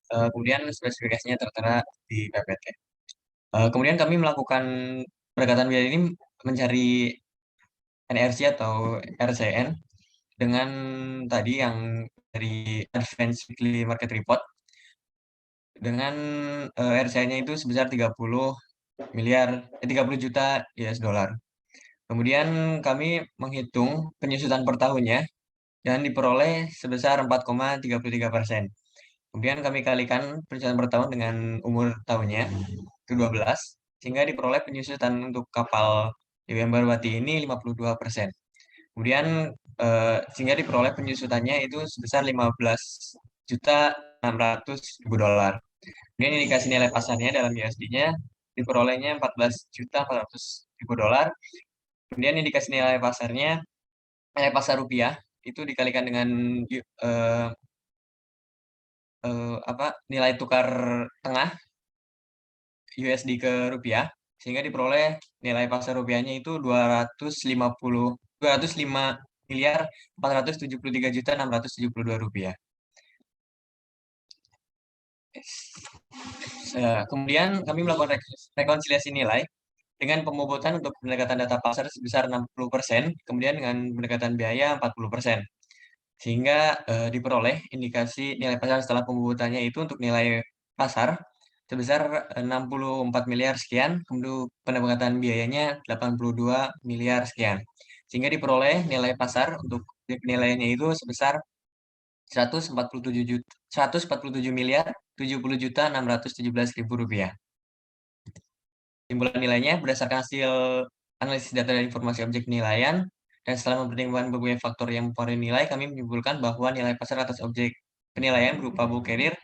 kemudian spesifikasinya tertera di PPT. Kemudian kami melakukan pendekatan biaya ini mencari NRC atau RCN dengan tadi yang dari Advanced Weekly Market Report dengan RCN-nya itu sebesar 30 juta US dollar. Kemudian kami menghitung penyusutan per tahunnya dan diperoleh sebesar 4,33%. Kemudian kami kalikan penyusutan per tahun dengan umur tahunnya, itu 12, sehingga diperoleh penyusutan untuk kapal DBM Barbati ini 52%. Kemudian sehingga diperoleh penyusutannya itu sebesar 15.600.000 dolar. Kemudian indikasi nilai pasarnya dalam USD-nya diperolehnya 14.400.000 dolar. Kemudian indikasi nilai pasarnya, nilai pasar rupiah itu dikalikan dengan nilai tukar tengah USD ke rupiah, sehingga diperoleh nilai pasar rupiahnya itu 205.473.672 rupiah. Kemudian kami melakukan rekonsiliasi nilai dengan pembobotan untuk pendekatan data pasar sebesar 60%, kemudian dengan pendekatan biaya 40%. Sehingga diperoleh indikasi nilai pasar setelah pembobotannya itu untuk nilai pasar sebesar 64 miliar sekian, kemudian pendapatan biayanya 82 miliar sekian. Sehingga diperoleh nilai pasar untuk penilaiannya itu sebesar 147 miliar 70.617.000 rupiah. Timbulan nilainya berdasarkan hasil analisis data dan informasi objek penilaian, dan setelah mempertimbangkan berbagai faktor yang mempengaruhi nilai, kami menyimpulkan bahwa nilai pasar atas objek penilaian berupa book carrier,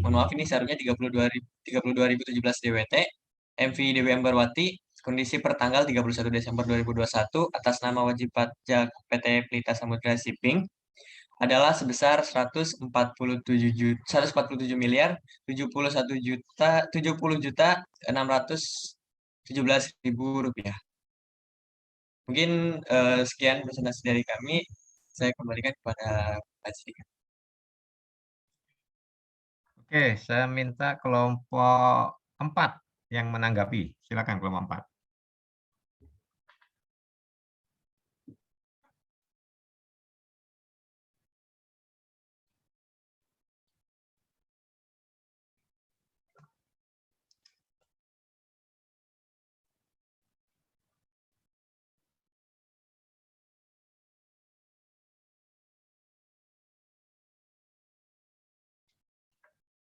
mohon maaf ini seharusnya 32.017 DWT, MV DW Ambarwati, kondisi per tanggal 31 Desember 2021 atas nama wajib pajak PT Pelita Samudra Shipping adalah sebesar 147 miliar 70.617.000 rupiah. Mungkin sekian presentasi dari kami. Saya kembalikan kepada Pak Cika.
Oke, saya minta kelompok 4 yang menanggapi. Silakan kelompok 4.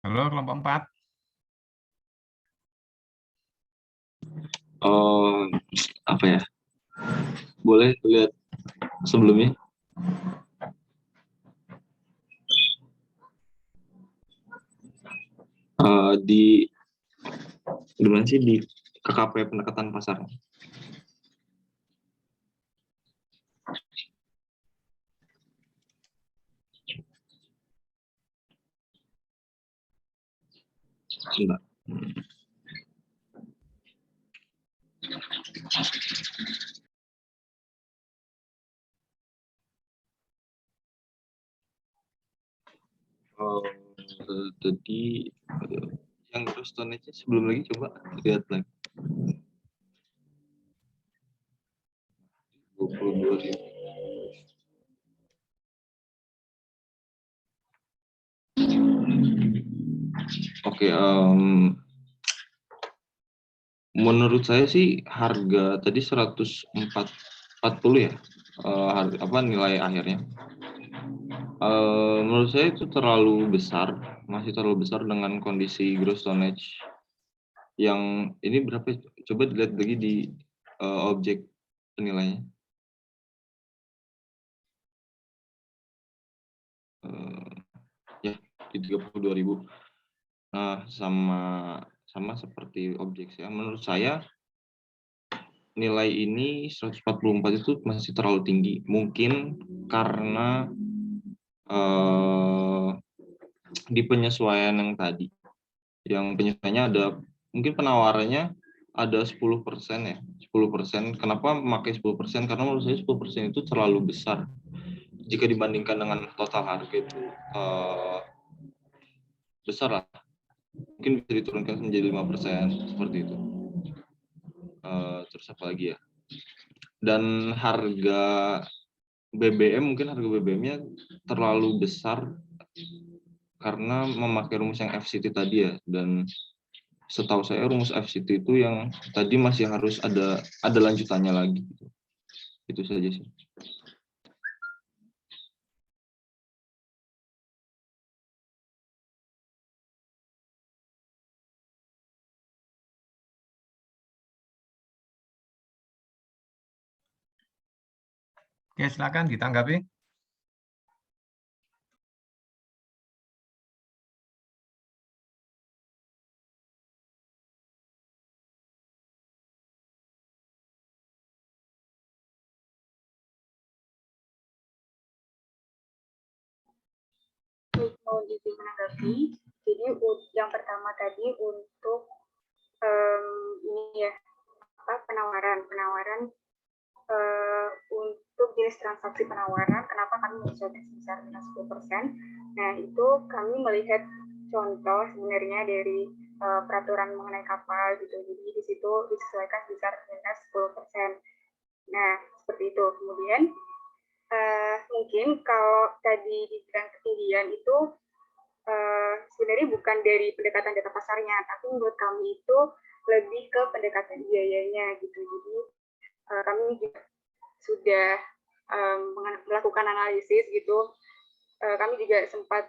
Halo, kelompok 4.
Apa ya? Boleh lihat sebelumnya? Di mana sih di KKP pendekatan pasar? Sebentar. Tadi yang terus tonnage sebelum lagi coba lihat lagi. 22.000. Oke, menurut saya sih harga tadi 140 ya, nilai akhirnya. Menurut saya itu terlalu besar, masih terlalu besar dengan kondisi gross tonnage yang ini berapa? Coba dilihat lagi di objek penilaiannya. Ya, di 32.000. Nah, sama seperti objek ya. Menurut saya nilai ini 144 itu masih terlalu tinggi. Mungkin karena di penyesuaian yang tadi. Yang penyesuaiannya ada mungkin penawarannya ada 10% ya. 10%. Kenapa memakai 10%? Karena menurut saya 10% itu terlalu besar. Jika dibandingkan dengan total harga itu besar lah. Mungkin bisa diturunkan menjadi 5% seperti itu. Terus apa lagi ya? Dan harga BBM, mungkin harga BBM-nya terlalu besar karena memakai rumus yang FCT tadi ya. Dan setahu saya rumus FCT itu yang tadi masih harus ada lanjutannya lagi. Itu saja sih.
Oke, silakan ditanggapi.
mohon izin menanggapi. Jadi yang pertama tadi untuk ini ya, penawaran untuk jenis transaksi penawaran, kenapa kami menyesuaikan sebesar 10%. Nah, itu kami melihat contoh sebenarnya dari peraturan mengenai kapal gitu. Jadi di situ disesuaikan sebesar minus 10%. Nah, seperti itu. Kemudian mungkin kalau tadi dibilang ketinggian itu sebenarnya bukan dari pendekatan data pasarnya, tapi menurut kami itu lebih ke pendekatan biayanya gitu. Jadi kami juga sudah melakukan analisis gitu. Kami juga sempat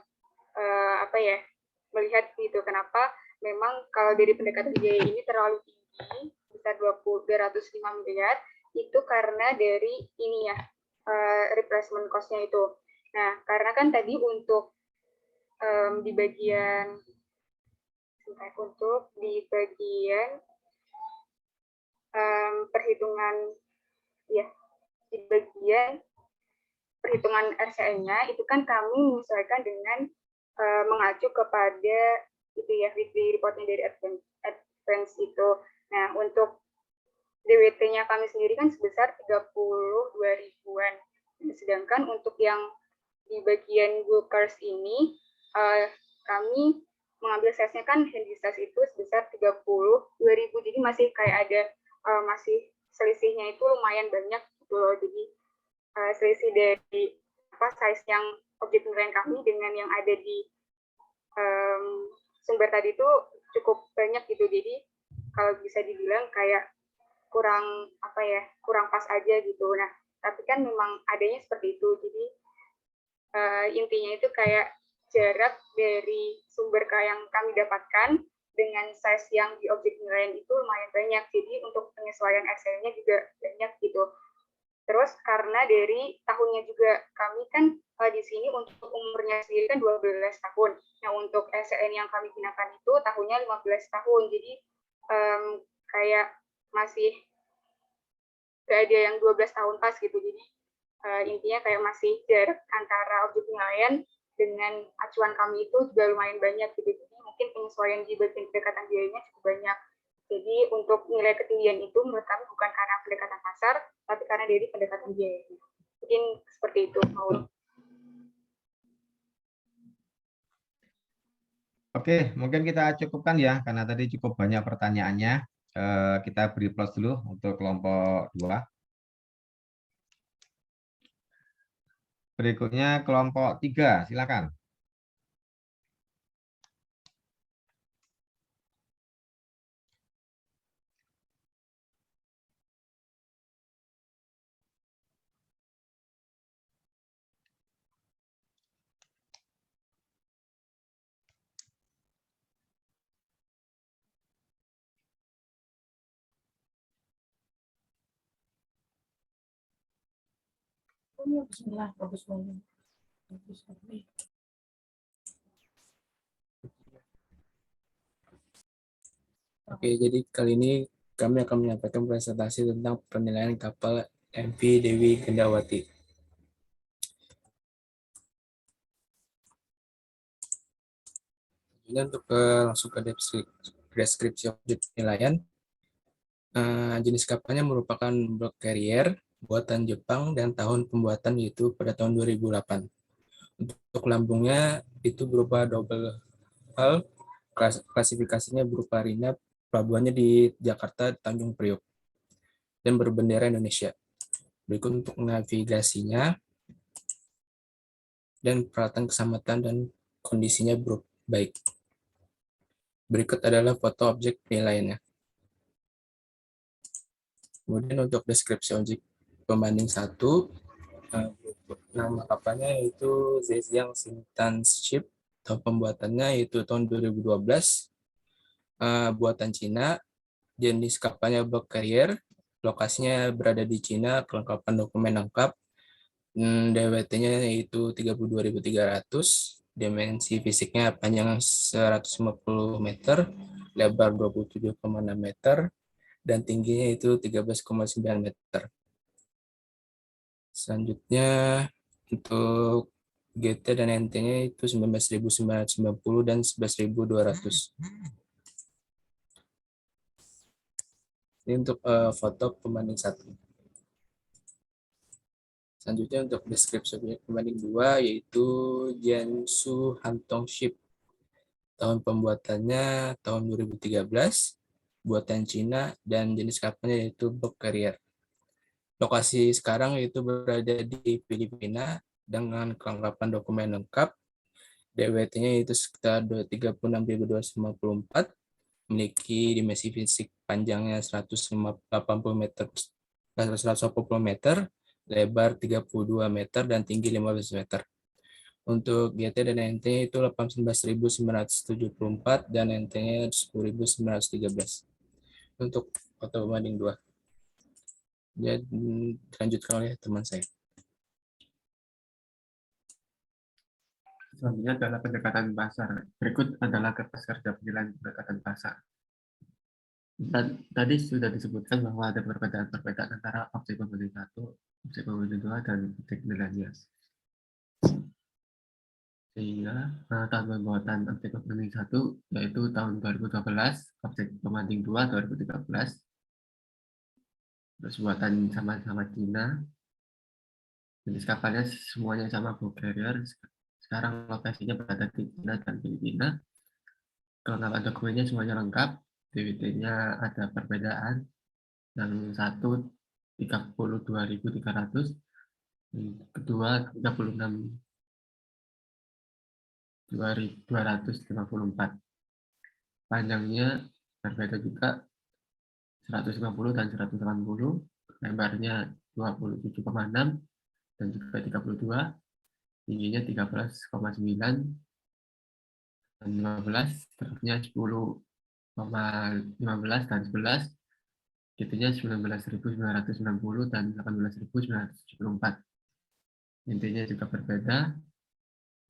melihat gitu kenapa memang kalau dari pendekatan biaya ini terlalu tinggi, sebesar 205 miliar, itu karena dari ini ya, replacement cost-nya itu. Nah, karena kan tadi untuk di bagian perhitungan ya, di bagian perhitungan RCN-nya itu kan kami menyesuaikan dengan mengacu kepada itu ya, weekly report-nya dari advance itu. Nah, untuk DWT-nya kami sendiri kan sebesar 32 ribuan. Sedangkan untuk yang di bagian Gulkars ini kami mengambil size-nya kan handy size itu sebesar 32.000. Jadi masih kayak ada masih selisihnya itu lumayan banyak gitu loh. Jadi selisih dari size yang objek penilaian kami dengan yang ada di sumber tadi itu cukup banyak gitu. Jadi kalau bisa dibilang kayak kurang pas aja gitu. Nah, tapi kan memang adanya seperti itu. Jadi intinya itu kayak jarak dari sumber yang kami dapatkan dengan size yang di objek penilaian itu lumayan banyak. Jadi untuk penyesuaian Excel-nya juga banyak gitu. Terus karena dari tahunnya juga kami kan di sini untuk umurnya sendiri kan 12 tahun. Nah, untuk SCN yang kami gunakan itu tahunnya 15 tahun. Jadi kayak masih gak ada yang 12 tahun pas gitu. Jadi intinya kayak masih jarak antara objek penilaian dengan acuan kami itu juga lumayan banyak gitu. Jadi mungkin penyesuaian di bagian pendekatan biayanya cukup banyak. Jadi untuk nilai ketinggian itu menurut kami bukan karena pendekatan pasar, tapi karena dari pendekatan biaya. Mungkin seperti itu.
Oke, mungkin kita cukupkan ya, karena tadi cukup banyak pertanyaannya. Kita beri plus dulu untuk kelompok 2. Berikutnya kelompok 3, silakan.
Bismillah, bagus banget. Oke, jadi kali ini kami akan menyampaikan presentasi tentang penilaian kapal MV Dewi Gendawati. Jadi untuk langsung ke deskripsi objek penilaian, jenis kapalnya merupakan bulk carrier buatan Jepang dan tahun pembuatan yaitu pada tahun 2008. Untuk lambungnya itu berupa double hull, klasifikasinya berupa RINA, pelabuhannya di Jakarta, Tanjung Priok, dan berbendera Indonesia. Berikut untuk navigasinya dan peralatan keselamatan dan kondisinya baik. Berikut adalah foto objek penilaiannya. Kemudian untuk deskripsi objek pembanding 1, nama kapalnya yaitu Zhejiang Xintan Ship, tahun pembuatannya yaitu tahun 2012, buatan Cina, jenis kapalnya bulk carrier, lokasinya berada di Cina, kelengkapan dokumen lengkap, DWT-nya yaitu 32.300, dimensi fisiknya panjang 150 meter, lebar 27,6 meter, dan tingginya itu 13,9 meter. Selanjutnya untuk GT dan NT-nya itu 19.990 dan 11.200. Ini untuk foto pembanding 1. Selanjutnya untuk deskripsi objek pembanding 2 yaitu Jiangsu Hantong Ship. Tahun pembuatannya tahun 2013, buatan Cina, dan jenis kapalnya yaitu bulk carrier. Lokasi sekarang yaitu berada di Filipina dengan kelengkapan dokumen lengkap. DWT-nya itu sekitar 36.254, memiliki dimensi fisik panjangnya 180 meter, lebar 32 meter, dan tinggi 15 meter. Untuk GT dan NT itu 18.974 dan NT-nya 10.913. Untuk foto pembanding 2. Jadi dilanjutkan oleh teman saya.
Selanjutnya adalah pendekatan pasar. Berikut adalah kertas kerja penilaian pendekatan pasar. Tadi sudah disebutkan bahwa ada perbedaan-perbedaan antara objek pembanding 1, objek pembanding 2, dan objek penilaiannya. Sehingga tahun pembuatan objek pembanding 1 yaitu tahun 2012, objek pembanding 2 2013. Terus buatan sama-sama Cina. Jenis kapalnya semuanya sama bulk carrier. Sekarang lokasinya berada di Cina dan Filipina. Kelengkapan dokumennya semuanya lengkap. DWT-nya ada perbedaan. Yang satu 32.300, kedua 36.254. Panjangnya berbeda juga 150 dan 180, lebarnya 27,6 dan juga 32, tingginya 13,9 dan 15, terusnya 10,15 dan 11, GT-nya 19.990 dan 18.974. Intinya juga berbeda,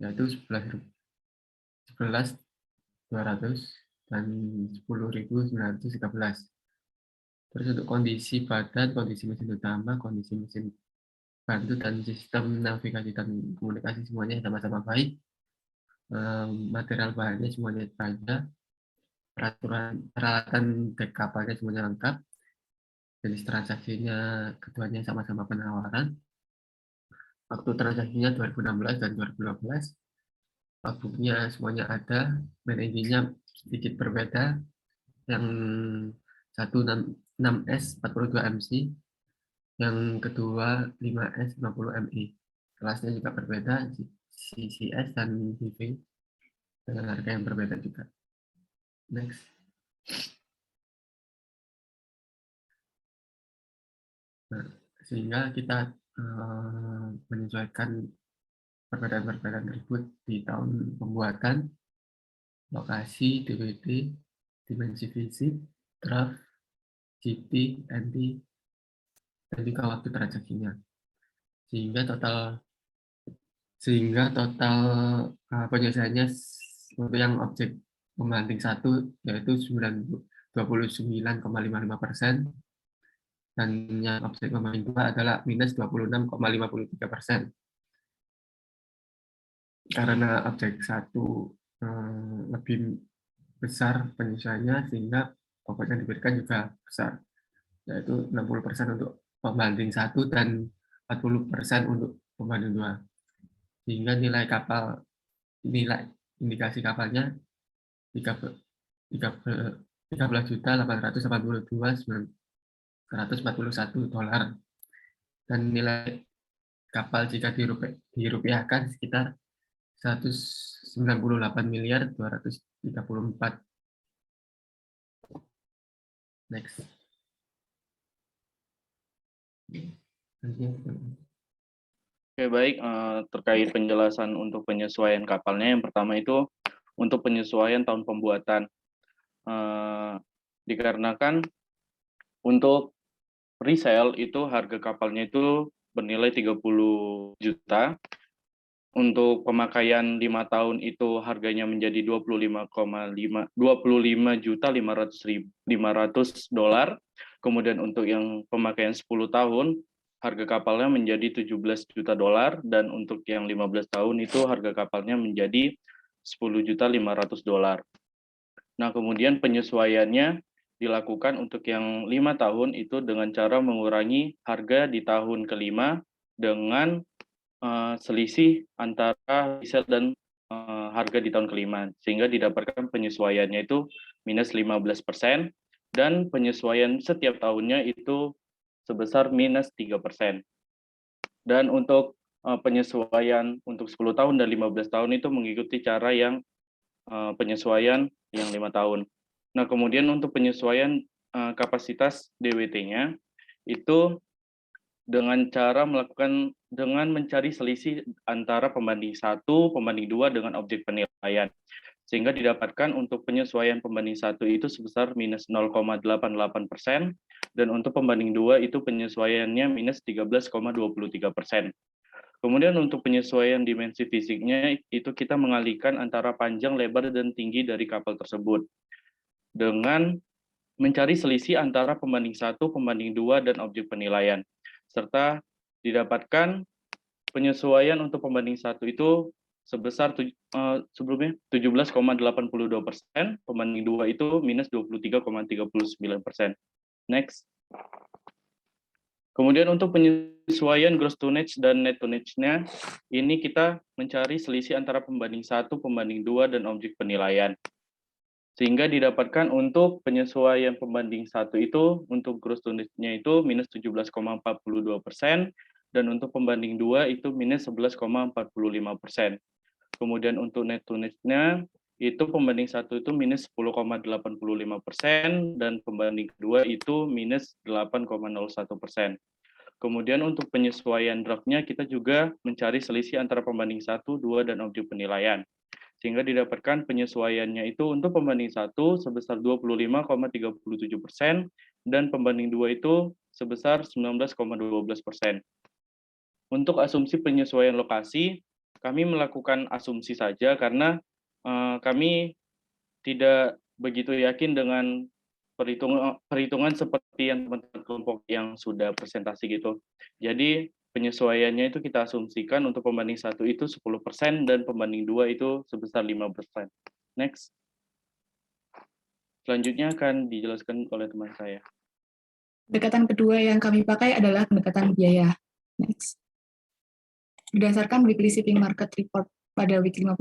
yaitu 11.200 dan 10.913. Terus untuk kondisi badan, kondisi mesin utama, kondisi mesin bantu, dan sistem navigasi dan komunikasi semuanya sama-sama baik. Material bahannya semuanya ada. Peralatan dek kapalnya semuanya lengkap. Jenis transaksinya keduanya sama-sama penawaran. Waktu transaksinya 2016 dan 2012. Logbooknya semuanya ada. Man engine-nya sedikit berbeda. Yang satu 6S 42 MC, yang kedua 5S 50 MI. Kelasnya juga berbeda, CCS dan HV, dengan harga yang berbeda juga. Next. Nah, sehingga kita menyesuaikan perbedaan-perbedaan tersebut di tahun pembuatan, lokasi, DWT, dimensi fisik, draft, GT, NT, dan juga waktu transaksinya. Sehingga total penyelesaiannya untuk yang objek pembanding 1 yaitu 29,55%, dan yang objek pembanding 2 adalah minus 26,53%. Karena objek 1 lebih besar penyesuaiannya, sehingga pokoknya diberikan juga besar, yaitu 60% untuk pembanding 1 dan 40% untuk pembanding 2. Sehingga nilai indikasi kapalnya 13.882.941 dolar, dan nilai kapal jika dirupiahkan sekitar 198.234. Next.
Oke, baik. Terkait penjelasan untuk penyesuaian kapalnya, yang pertama itu untuk penyesuaian tahun pembuatan. Dikarenakan untuk resale itu harga kapalnya itu bernilai 30 juta. Untuk pemakaian 5 tahun itu harganya menjadi 25.500.500 dolar. Kemudian untuk yang pemakaian 10 tahun harga kapalnya menjadi 17 juta dolar, dan untuk yang 15 tahun itu harga kapalnya menjadi 10.500.000 dolar. Nah, kemudian penyesuaiannya dilakukan untuk yang 5 tahun itu dengan cara mengurangi harga di tahun kelima dengan selisih antara diesel dan harga di tahun kelima, sehingga didapatkan penyesuaiannya itu minus 15%, dan penyesuaian setiap tahunnya itu sebesar minus 3%. Dan untuk penyesuaian untuk 10 tahun dan 15 tahun itu mengikuti cara yang penyesuaian yang 5 tahun. Nah, kemudian untuk penyesuaian kapasitas DWT-nya itu dengan cara dengan mencari selisih antara pembanding 1, pembanding 2 dengan objek penilaian. Sehingga didapatkan untuk penyesuaian pembanding 1 itu sebesar minus 0,88%, dan untuk pembanding 2 itu penyesuaiannya minus 13,23%. Kemudian untuk penyesuaian dimensi fisiknya itu kita mengalihkan antara panjang, lebar, dan tinggi dari kapal tersebut dengan mencari selisih antara pembanding 1, pembanding 2, dan objek penilaian. Serta didapatkan penyesuaian untuk pembanding 1 itu sebesar sebelumnya 17,82%, pembanding 2 itu minus 23,39%. Next. Kemudian untuk penyesuaian gross tonnage dan net tonnage-nya, ini kita mencari selisih antara pembanding 1, pembanding 2, dan objek penilaian. Sehingga didapatkan untuk penyesuaian pembanding 1 itu, untuk gross tonnage-nya itu minus 17,42%, dan untuk pembanding 2 itu minus 11,45%. Kemudian untuk net tonnage-nya, itu pembanding 1 itu minus 10,85%, dan pembanding 2 itu minus 8,01%. Kemudian untuk penyesuaian draft-nya, kita juga mencari selisih antara pembanding 1, 2, dan objek penilaian. Sehingga didapatkan penyesuaiannya itu untuk pembanding 1 sebesar 25,37%, dan pembanding 2 itu sebesar 19,12%. Untuk asumsi penyesuaian lokasi, kami melakukan asumsi saja karena kami tidak begitu yakin dengan perhitungan seperti yang teman-teman kelompok yang sudah presentasi gitu. Jadi penyesuaiannya itu kita asumsikan untuk pembanding 1 itu 10%, dan pembanding 2 itu sebesar 5%. Next. Selanjutnya akan dijelaskan oleh teman saya.
Pendekatan kedua yang kami pakai adalah pendekatan biaya. Next. Berdasarkan weekly shipping market report pada week 51,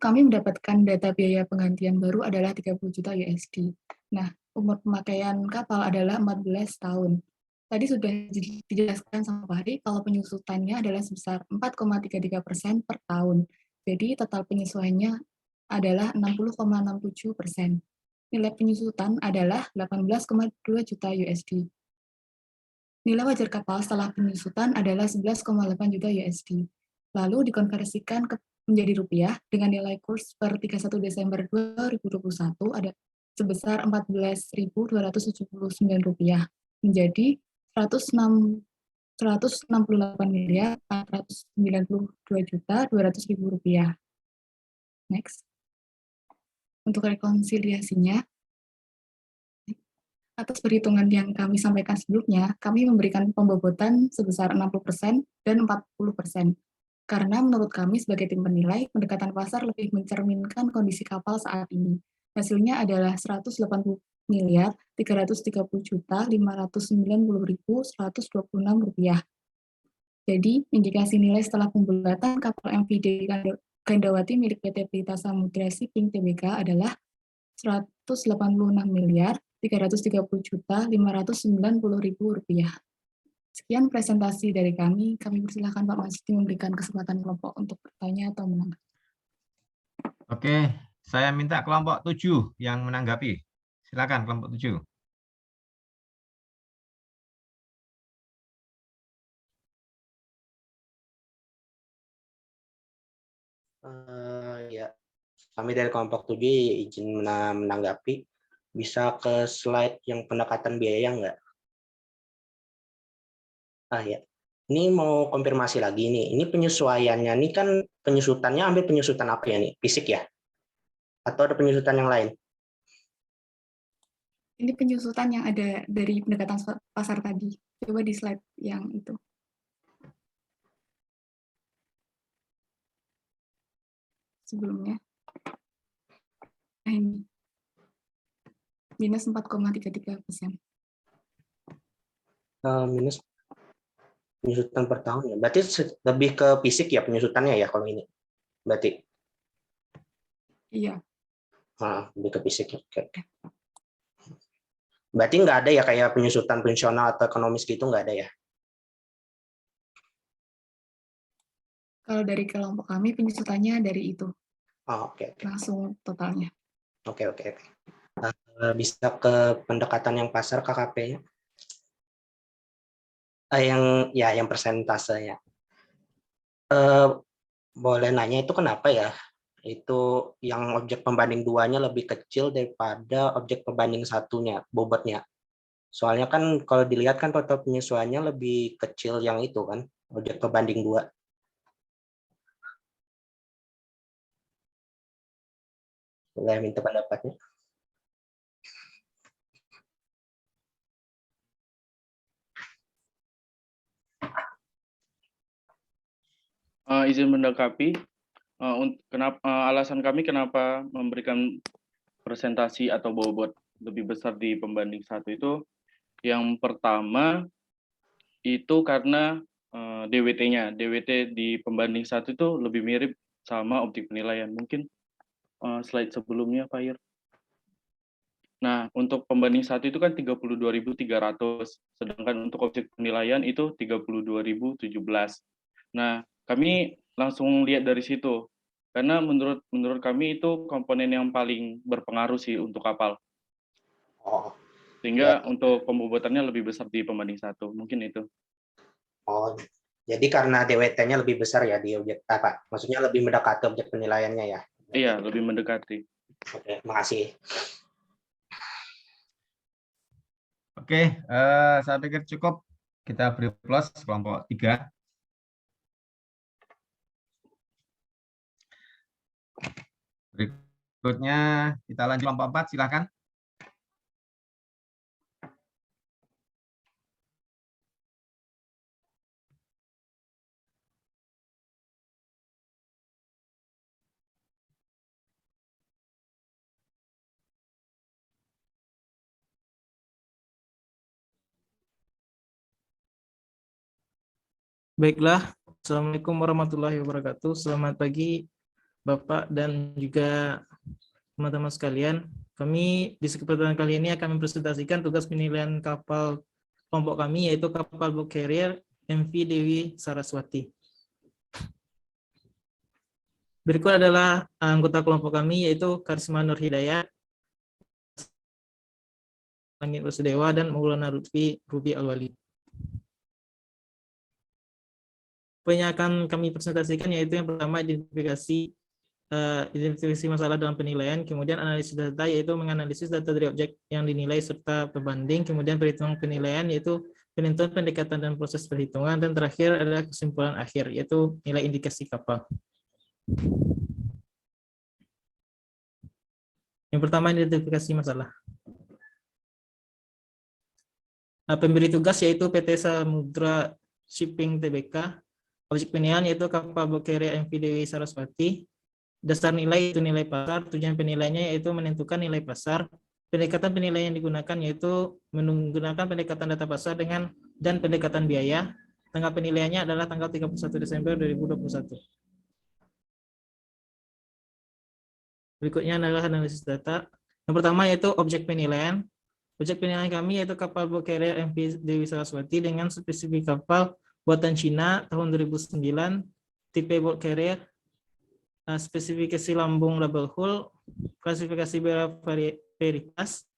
kami mendapatkan data biaya penggantian baru adalah 30 juta USD. Nah, umur pemakaian kapal adalah 14 tahun. Tadi sudah dijelaskan sama Pak Hari kalau penyusutannya adalah sebesar 4,33% per tahun. Jadi total penyesuaiannya adalah 60,67%. Nilai penyusutan adalah 18,2 juta USD. Nilai wajar kapal setelah penyusutan adalah 11,8 juta USD. Lalu dikonversikan menjadi rupiah dengan nilai kurs per 31 Desember 2021 ada sebesar 14.279 rupiah menjadi 168.492.200.000 rupiah. Next. Untuk rekonsiliasinya, atas perhitungan yang kami sampaikan sebelumnya, kami memberikan pembobotan sebesar 60% dan 40%. Karena menurut kami sebagai tim penilai, pendekatan pasar lebih mencerminkan kondisi kapal saat ini. Hasilnya adalah 180.330.590.126 rupiah. Jadi, indikasi nilai setelah pembulatan kapal MV Gandawati milik PT Pelita Samudra Shipping Tbk adalah 186.330.590.000 rupiah. Sekian presentasi dari kami. Kami persilahkan Pak Masdi memberikan kesempatan kelompok untuk bertanya atau menanggapi.
Oke, saya minta kelompok 7 yang menanggapi. Silakan kelompok 7.
Ya, kami dari kelompok 7 izin menanggapi. Bisa ke slide yang pendekatan biaya nggak? Ya, ini mau konfirmasi lagi nih. Ini penyesuaiannya, ini kan penyusutannya ambil penyusutan apa ya nih? Fisik ya? Atau ada penyusutan yang lain?
Ini penyusutan yang ada dari pendekatan pasar tadi. Coba di slide yang itu. sebelumnya. Nah, ini. Minus 4,33%.
Minus penyusutan per tahun ya. Berarti lebih ke fisik ya penyusutannya ya kalau ini. Berarti.
Iya.
Lebih ke fisik. Oke. Berarti nggak ada ya kayak penyusutan fungsional atau ekonomis gitu, nggak ada ya?
Kalau dari kelompok kami penyusutannya dari itu.
Oke.
Langsung totalnya.
Oke. Bisa ke pendekatan yang pasar KKP-nya? Yang persentasenya. Boleh nanya itu kenapa ya? Itu yang objek pembanding 2-nya lebih kecil daripada objek pembanding 1-nya, bobotnya. Soalnya kan kalau dilihat kan total penyesuaiannya lebih kecil yang itu kan, objek pembanding 2. Boleh minta pendapatnya?
Izin menanggapi. Alasan kami kenapa memberikan presentasi atau bobot lebih besar di pembanding 1 itu, yang pertama itu karena DWT-nya. DWT di pembanding 1 itu lebih mirip sama objek penilaian. Mungkin slide sebelumnya, Pak Ir. Nah, untuk pembanding 1 itu kan 32.300, sedangkan untuk objek penilaian itu 32.017. Nah, kami langsung lihat dari situ. Karena menurut kami itu komponen yang paling berpengaruh sih untuk kapal. Sehingga untuk pembobotannya lebih besar di pembanding 1. Mungkin itu.
Jadi karena DWT-nya lebih besar ya di objek apa? Maksudnya lebih mendekati objek penilaiannya ya?
Iya, lebih mendekati.
Oke, makasih.
Oke, saya pikir cukup. Kita beri plus kelompok 3. Berikutnya kita lanjut kelompok 4, silakan.
Baiklah, Assalamualaikum warahmatullahi wabarakatuh. Selamat pagi Bapak dan juga teman-teman sekalian. Kami di kesempatan kali ini akan mempresentasikan tugas penilaian kapal kelompok kami, yaitu kapal bulk carrier MV Dewi Saraswati. Berikut adalah anggota kelompok kami, yaitu Karisma Nur Hidayat, Langit Wasudewa, dan Maulana Lutfi Rubi Alwali. Poin yang akan kami presentasikan yaitu yang pertama identifikasi masalah dalam penilaian, kemudian analisis data yaitu menganalisis data dari objek yang dinilai serta pembanding, kemudian perhitungan penilaian yaitu penentuan pendekatan dan proses perhitungan, dan terakhir adalah kesimpulan akhir yaitu nilai indikasi kapal. Yang pertama identifikasi masalah. Pemberi tugas yaitu PT Samudra Shipping Tbk. Objek penilaian yaitu kapal bulk carrier MV Dewi Saraswati. Dasar nilai itu nilai pasar. Tujuan penilaiannya yaitu menentukan nilai pasar. Pendekatan penilaian yang digunakan yaitu menggunakan pendekatan data pasar dan pendekatan biaya. Tanggal penilaiannya adalah tanggal 31 Desember 2021. Berikutnya adalah analisis data. Yang pertama yaitu objek penilaian. Objek penilaian kami yaitu kapal bulk carrier MV Dewi Saraswati dengan spesifik kapal buatan Cina tahun 2009, tipe bulk carrier, spesifikasi lambung double hull, klasifikasi veritas,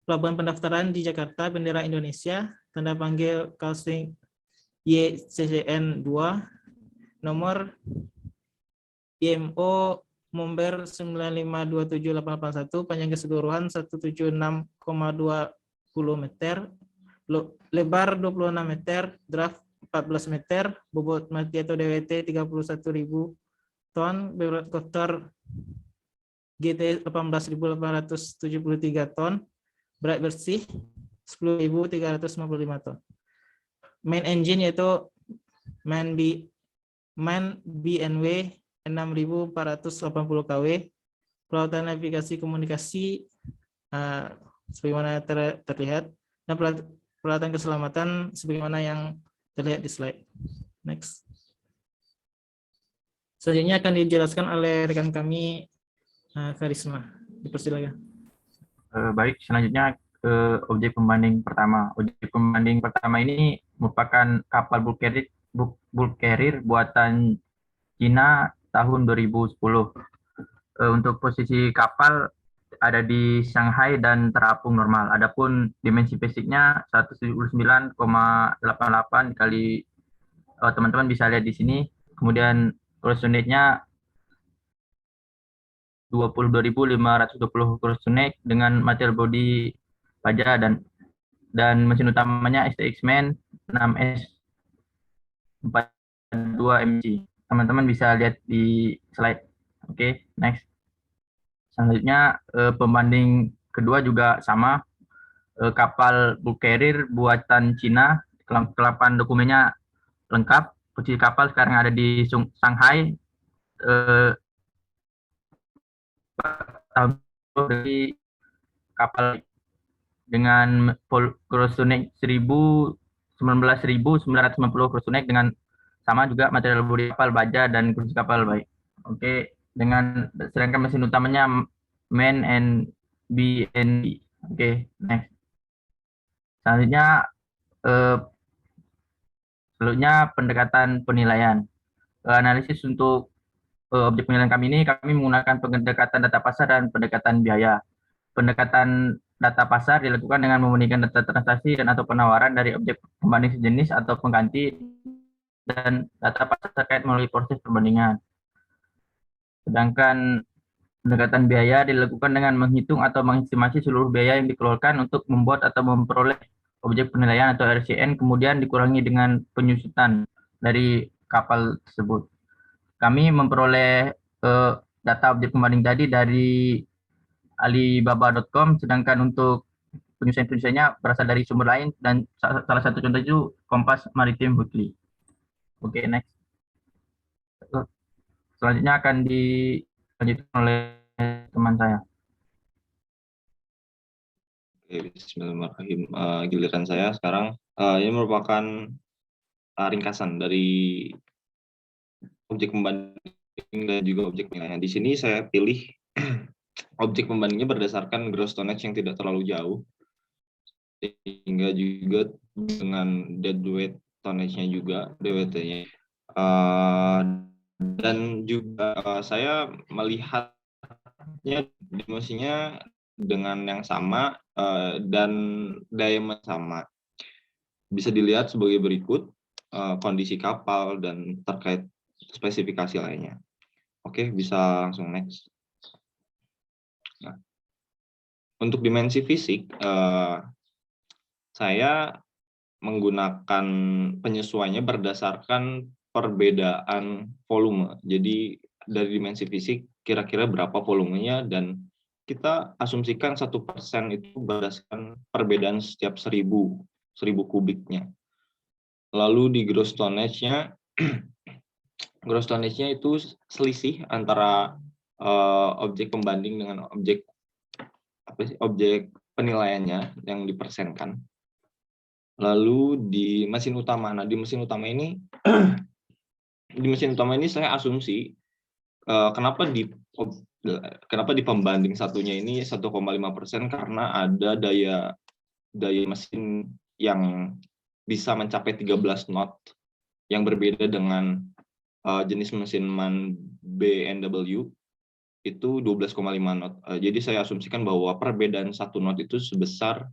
pelabuhan pendaftaran di Jakarta, bendera Indonesia, tanda panggil casing YCCN 2, nomor IMO Momber 9527881, panjang keseluruhan 176,20 meter, lebar 26 meter, draft 14 meter, bobot mati atau DWT 31.000 ton, berat kotor GT 18.873 ton, berat bersih 10.355 ton. Main engine yaitu MAN BNW
6.480 kW, peralatan navigasi komunikasi sebagaimana terlihat, dan peralatan keselamatan sebagaimana yang terlihat di slide. Next. Selanjutnya akan dijelaskan oleh rekan kami, Karisma. Dipersilakan.
Baik, selanjutnya objek pembanding pertama. Objek pembanding pertama ini merupakan kapal bulk carrier buatan Cina tahun 2010. Untuk posisi kapal ada di Shanghai dan terapung normal. Adapun dimensi fisiknya 179,88 kali, teman-teman bisa lihat di sini. Kemudian cross unitnya 22.520 cross unit dengan material body baja dan mesin utamanya STX-MAN 6S 42 mg. Teman-teman bisa lihat di slide. Oke, next. Selanjutnya pembanding kedua juga sama, kapal bulk carrier buatan Cina, kelengkapan dokumennya lengkap. Posisi kapal sekarang ada di Shanghai, tahun dari kapal dengan cross unit 19.950 cross unit dengan sama juga material bodi kapal baja dan kursi kapal baik. Oke, sedangkan mesin utamanya MAN and BNB. Oke, next. Selanjutnya pendekatan penilaian. Analisis untuk objek penilaian kami menggunakan pendekatan data pasar dan pendekatan biaya. Pendekatan data pasar dilakukan dengan membandingkan data transaksi dan atau penawaran dari objek pembanding sejenis atau pengganti dan data pasar terkait melalui proses perbandingan. Sedangkan pendekatan biaya dilakukan dengan menghitung atau mengestimasi seluruh biaya yang dikeluarkan untuk membuat atau memperoleh objek penilaian atau RCN, kemudian dikurangi dengan penyusutan dari kapal tersebut. Kami memperoleh data objek pembanding tadi dari Alibaba.com, sedangkan untuk penyusunan-penyusunannya berasal dari sumber lain, dan salah satu contoh itu Kompas Maritim Weekly. Oke, next. Selanjutnya akan dilanjutkan oleh teman saya.
Bismillahirrahmanirrahim. Giliran saya sekarang. Ini merupakan ringkasan dari objek pembanding dan juga objek penilaian. Di sini saya pilih objek pembandingnya berdasarkan gross tonnage yang tidak terlalu jauh, sehingga juga dengan deadweight tonnage-nya juga, DWT-nya. Dan juga saya melihatnya dimensinya dengan yang sama dan diameter sama. Bisa dilihat sebagai berikut, kondisi kapal dan terkait spesifikasi lainnya. Oke, bisa langsung next. Nah, untuk dimensi fisik, saya menggunakan penyesuaiannya berdasarkan perbedaan volume. Jadi dari dimensi fisik kira-kira berapa volumenya, dan kita asumsikan 1% itu berdasarkan perbedaan setiap 1000 kubiknya. Lalu di gross tonnage-nya, gross tonnage-nya itu selisih antara objek pembanding dengan objek penilaiannya yang dipersenkan. Lalu di mesin utama, di mesin utama ini saya asumsi kenapa di pembanding satunya ini 1,5%, karena ada daya mesin yang bisa mencapai 13 knot yang berbeda dengan jenis mesin MAN BNW itu 12,5 knot. Jadi saya asumsikan bahwa perbedaan 1 knot itu sebesar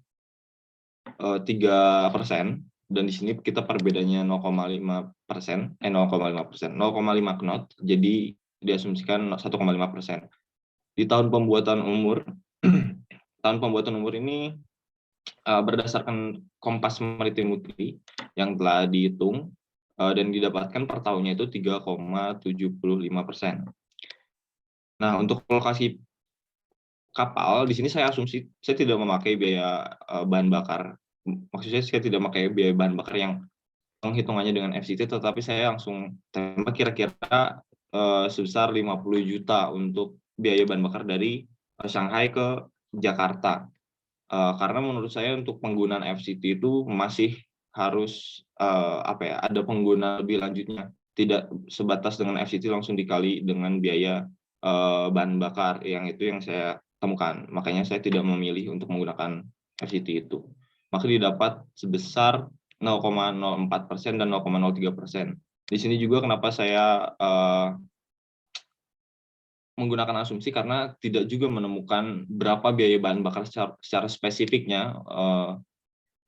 3%, dan di sini kita perbedaannya 0,5 knot, jadi diasumsikan 1,5%. Di tahun pembuatan umur ini berdasarkan Kompas Maritim Weekly yang telah dihitung dan didapatkan per tahunnya itu 3,75%. Nah, untuk lokasi kapal di sini saya asumsi saya tidak memakai biaya bahan bakar. Maksudnya saya tidak memakai biaya bahan bakar yang penghitungannya dengan FCT, tetapi saya langsung tembak kira-kira sebesar 50 juta untuk biaya bahan bakar dari Shanghai ke Jakarta. Karena menurut saya untuk penggunaan FCT itu masih harus ada pengguna lebih lanjutnya, tidak sebatas dengan FCT langsung dikali dengan biaya bahan bakar, yang itu yang saya temukan. Makanya saya tidak memilih untuk menggunakan FCT itu. Maka didapat sebesar 0,04% dan 0,03%. Di sini juga kenapa saya menggunakan asumsi, karena tidak juga menemukan berapa biaya bahan bakar secara spesifiknya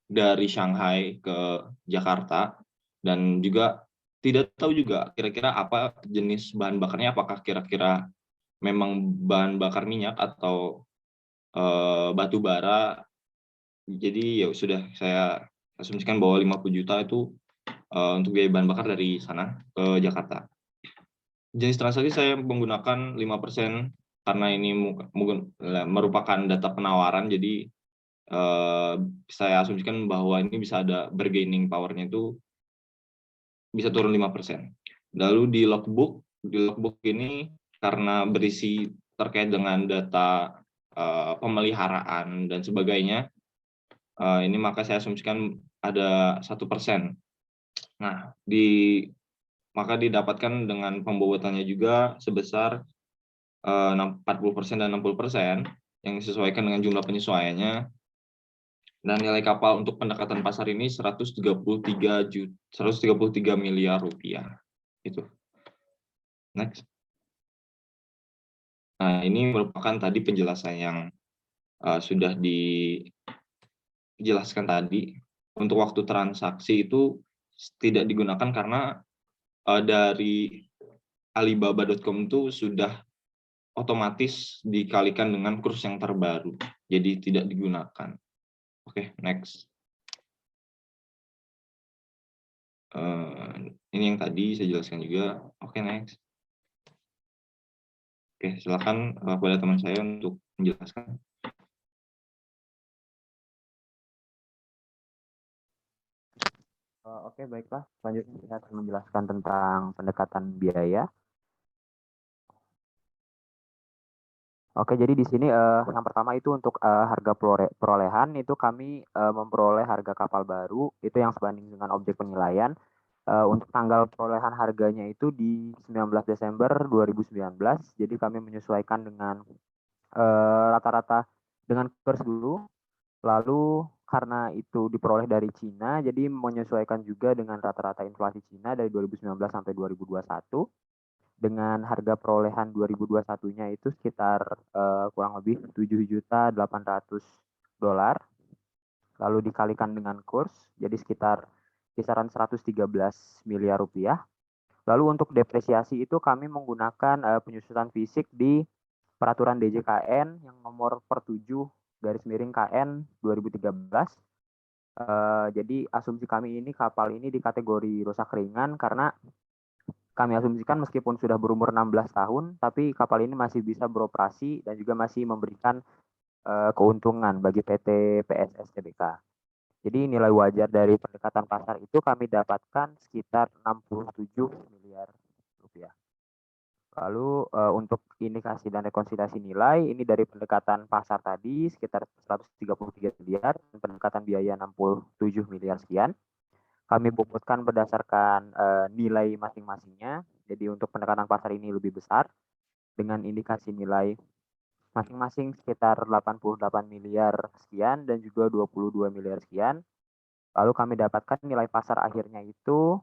dari Shanghai ke Jakarta, dan juga tidak tahu juga kira-kira apa jenis bahan bakarnya, apakah kira-kira memang bahan bakar minyak atau batu bara. Jadi ya sudah, saya asumsikan bahwa 50 juta itu untuk biaya bahan bakar dari sana ke Jakarta. Jenis transaksi saya menggunakan 5% karena ini merupakan data penawaran, jadi saya asumsikan bahwa ini bisa ada bargaining power-nya itu bisa turun 5%. Lalu di logbook ini karena berisi terkait dengan data pemeliharaan dan sebagainya, ini maka saya asumsikan ada 1%. Nah, maka didapatkan dengan pembobotannya juga sebesar 40% dan 60% yang disesuaikan dengan jumlah penyesuaiannya. Dan nilai kapal untuk pendekatan pasar ini 133 miliar rupiah. Itu. Next. Nah, ini merupakan tadi penjelasan yang sudah dijelaskan tadi. Untuk waktu transaksi itu tidak digunakan karena dari Alibaba.com itu sudah otomatis dikalikan dengan kurs yang terbaru, jadi tidak digunakan. Oke, next. Ini yang tadi saya jelaskan juga. Oke, next. Oke, silakan kepada teman saya untuk menjelaskan.
Oke, baiklah. Selanjutnya saya akan menjelaskan tentang pendekatan biaya. Oke, jadi di sini yang pertama itu untuk harga perolehan itu kami memperoleh harga kapal baru itu yang sebanding dengan objek penilaian. Untuk tanggal perolehan harganya itu di 19 Desember 2019. Jadi kami menyesuaikan dengan rata-rata dengan kurs dulu. Lalu karena itu diperoleh dari Cina, jadi menyesuaikan juga dengan rata-rata inflasi Cina dari 2019 sampai 2021. Dengan harga perolehan 2021-nya itu sekitar kurang lebih 7.800.000 dolar. Lalu dikalikan dengan kurs, jadi sekitar kisaran 113 miliar rupiah. Lalu untuk depresiasi itu kami menggunakan penyusunan fisik di Peraturan DJKN yang nomor per 7/KN 2013. Jadi asumsi kami ini kapal ini di kategori rusak ringan karena kami asumsikan meskipun sudah berumur 16 tahun, tapi kapal ini masih bisa beroperasi dan juga masih memberikan keuntungan bagi PT PSS Tbk. Jadi nilai wajar dari pendekatan pasar itu kami dapatkan sekitar 67 miliar rupiah. Lalu untuk indikasi dan rekonsiliasi nilai, ini dari pendekatan pasar tadi sekitar 133 miliar, dan pendekatan biaya 67 miliar sekian. Kami bobotkan berdasarkan nilai masing-masingnya. Jadi untuk pendekatan pasar ini lebih besar, dengan indikasi nilai masing-masing sekitar 88 miliar sekian dan juga 22 miliar sekian. Lalu kami dapatkan nilai pasar akhirnya itu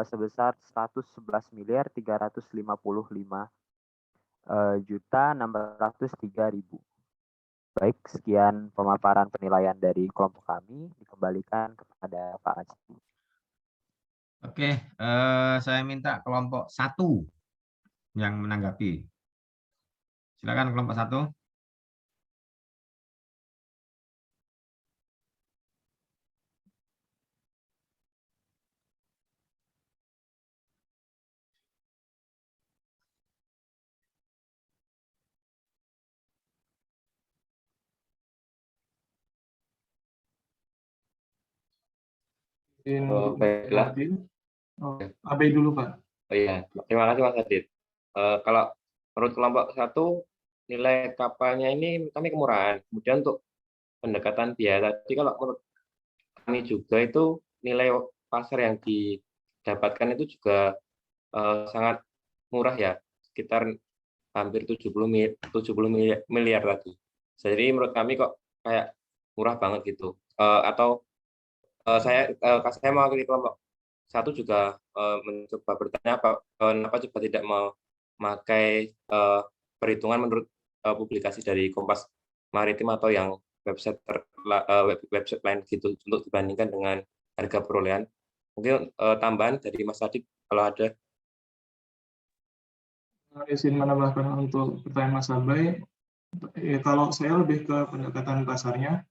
sebesar 111.355.603.000. Baik, sekian pemaparan penilaian dari kelompok kami. Dikembalikan kepada Pak Aji.
Oke, saya minta kelompok 1 yang menanggapi. Silakan kelompok 1.
Baiklah. AB dulu, Pak.
Oh iya, terima kasih Mas Adit. Kalau menurut kelompok 1, nilai kapalnya ini kami kemurahan. Kemudian untuk pendekatan biaya tadi, kalau menurut kami juga itu nilai pasar yang didapatkan itu juga sangat murah ya, sekitar hampir 70 miliar tadi. Jadi menurut kami kok kayak murah banget gitu. Atau saya mewakili kelompok 1 juga mencoba bertanya kenapa coba tidak memakai perhitungan menurut publikasi dari Kompas Maritim atau yang website website lain gitu untuk dibandingkan dengan harga perolehan. Mungkin tambahan dari Mas Adik kalau ada.
Izin menambahkan untuk pertanyaan Mas Abai, kalau saya lebih ke pendekatan pasarnya.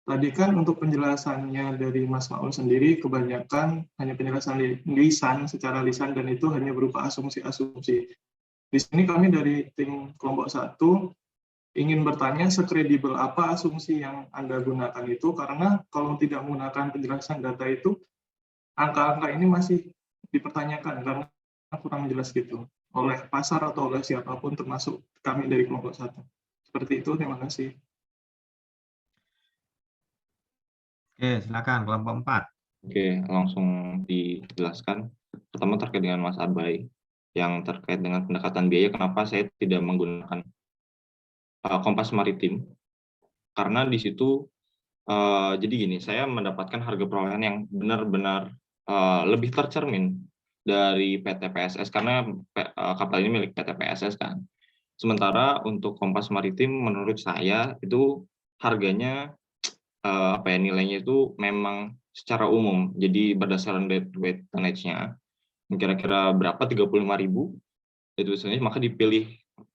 Tadi kan untuk penjelasannya dari Mas Maul sendiri kebanyakan hanya penjelasan lisan, secara lisan, dan itu hanya berupa asumsi-asumsi. Di sini kami dari tim kelompok 1 ingin bertanya sekredibel apa asumsi yang Anda gunakan itu, karena kalau tidak menggunakan penjelasan data itu, angka-angka ini masih dipertanyakan karena kurang jelas gitu oleh pasar atau oleh siapapun termasuk kami dari kelompok 1. Seperti itu, terima kasih.
Oke, silakan kelompok 4.
Oke, langsung dijelaskan. Pertama terkait dengan Mas Abai, yang terkait dengan pendekatan biaya, kenapa saya tidak menggunakan Kompas Maritim? Karena di situ, jadi gini, saya mendapatkan harga perolehan yang benar-benar lebih tercermin dari PT PSS, karena kapal ini milik PT PSS kan. Sementara untuk Kompas Maritim, menurut saya itu harganya nilainya itu memang secara umum, jadi berdasarkan deadweight tonnage-nya kira-kira berapa, 35.000 itu sebenarnya, maka dipilih.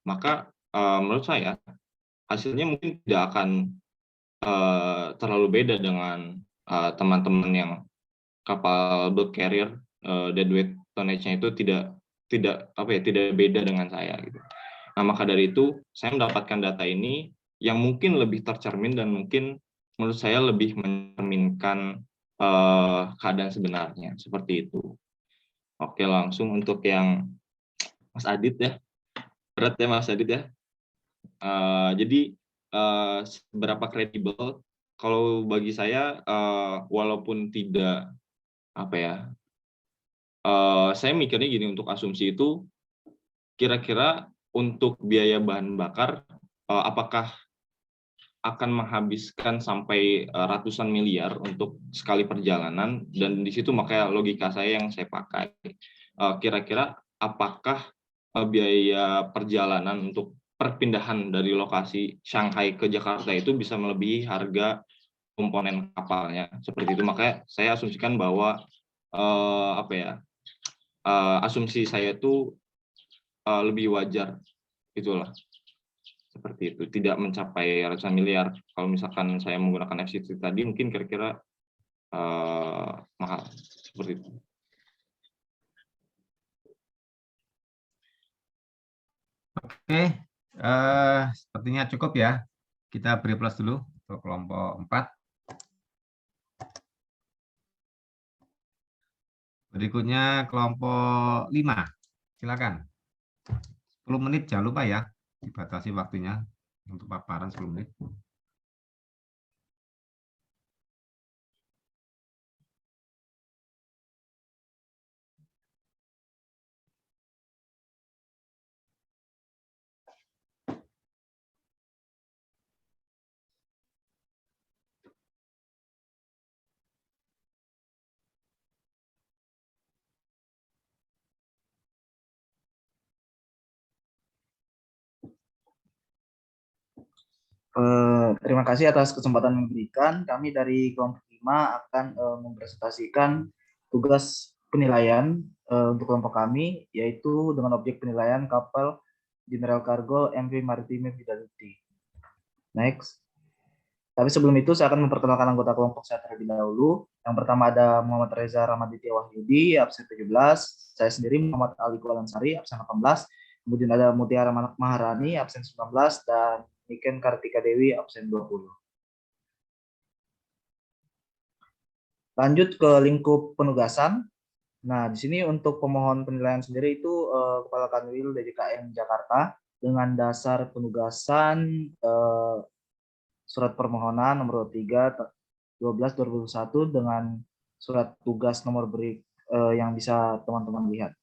Maka menurut saya hasilnya mungkin tidak akan terlalu beda dengan teman-teman yang kapal bulk carrier, deadweight tonnage-nya itu tidak beda dengan saya gitu. Nah, maka dari itu saya mendapatkan data ini yang mungkin lebih tercermin dan mungkin menurut saya lebih mencerminkan keadaan sebenarnya, seperti itu. Oke, langsung untuk yang Mas Adit ya. Berat ya Mas Adit ya. Jadi seberapa kredibel? Kalau bagi saya, walaupun tidak saya mikirnya gini, untuk asumsi itu kira-kira untuk biaya bahan bakar apakah akan menghabiskan sampai ratusan miliar untuk sekali perjalanan, dan di situ makanya logika saya yang saya pakai. Kira-kira apakah biaya perjalanan untuk perpindahan dari lokasi Shanghai ke Jakarta itu bisa melebihi harga komponen kapalnya, seperti itu. Makanya saya asumsikan bahwa asumsi saya itu lebih wajar, itulah. Seperti itu, tidak mencapai ratusan miliar. Kalau misalkan saya menggunakan FCT tadi, mungkin kira-kira mahal, seperti itu.
Oke, sepertinya cukup ya. Kita beri plus dulu untuk kelompok 4. Berikutnya kelompok 5. Silakan. 10 menit, jangan lupa ya. Dibatasi waktunya untuk paparan 10 menit.
Terima kasih atas kesempatan yang diberikan. Kami dari kelompok 5 akan mempresentasikan tugas penilaian untuk kelompok kami, yaitu dengan objek penilaian kapal General Cargo MV Maritime Fidelity. Next. Tapi sebelum itu saya akan memperkenalkan anggota kelompok saya terlebih dahulu. Yang pertama ada Muhammad Reza Ramaditya Wahyudi, absen 17. Saya sendiri Muhammad Ali Kualansari, absen 18. Kemudian ada Mutiara Maharani, absen 19. Dan Niken Kartika Dewi, absen 20. Lanjut ke lingkup penugasan. Nah, di sini untuk pemohon penilaian sendiri itu Kepala Kanwil DJKN Jakarta dengan dasar penugasan surat permohonan nomor 3 12/2021 dengan surat tugas nomor yang bisa teman-teman lihat.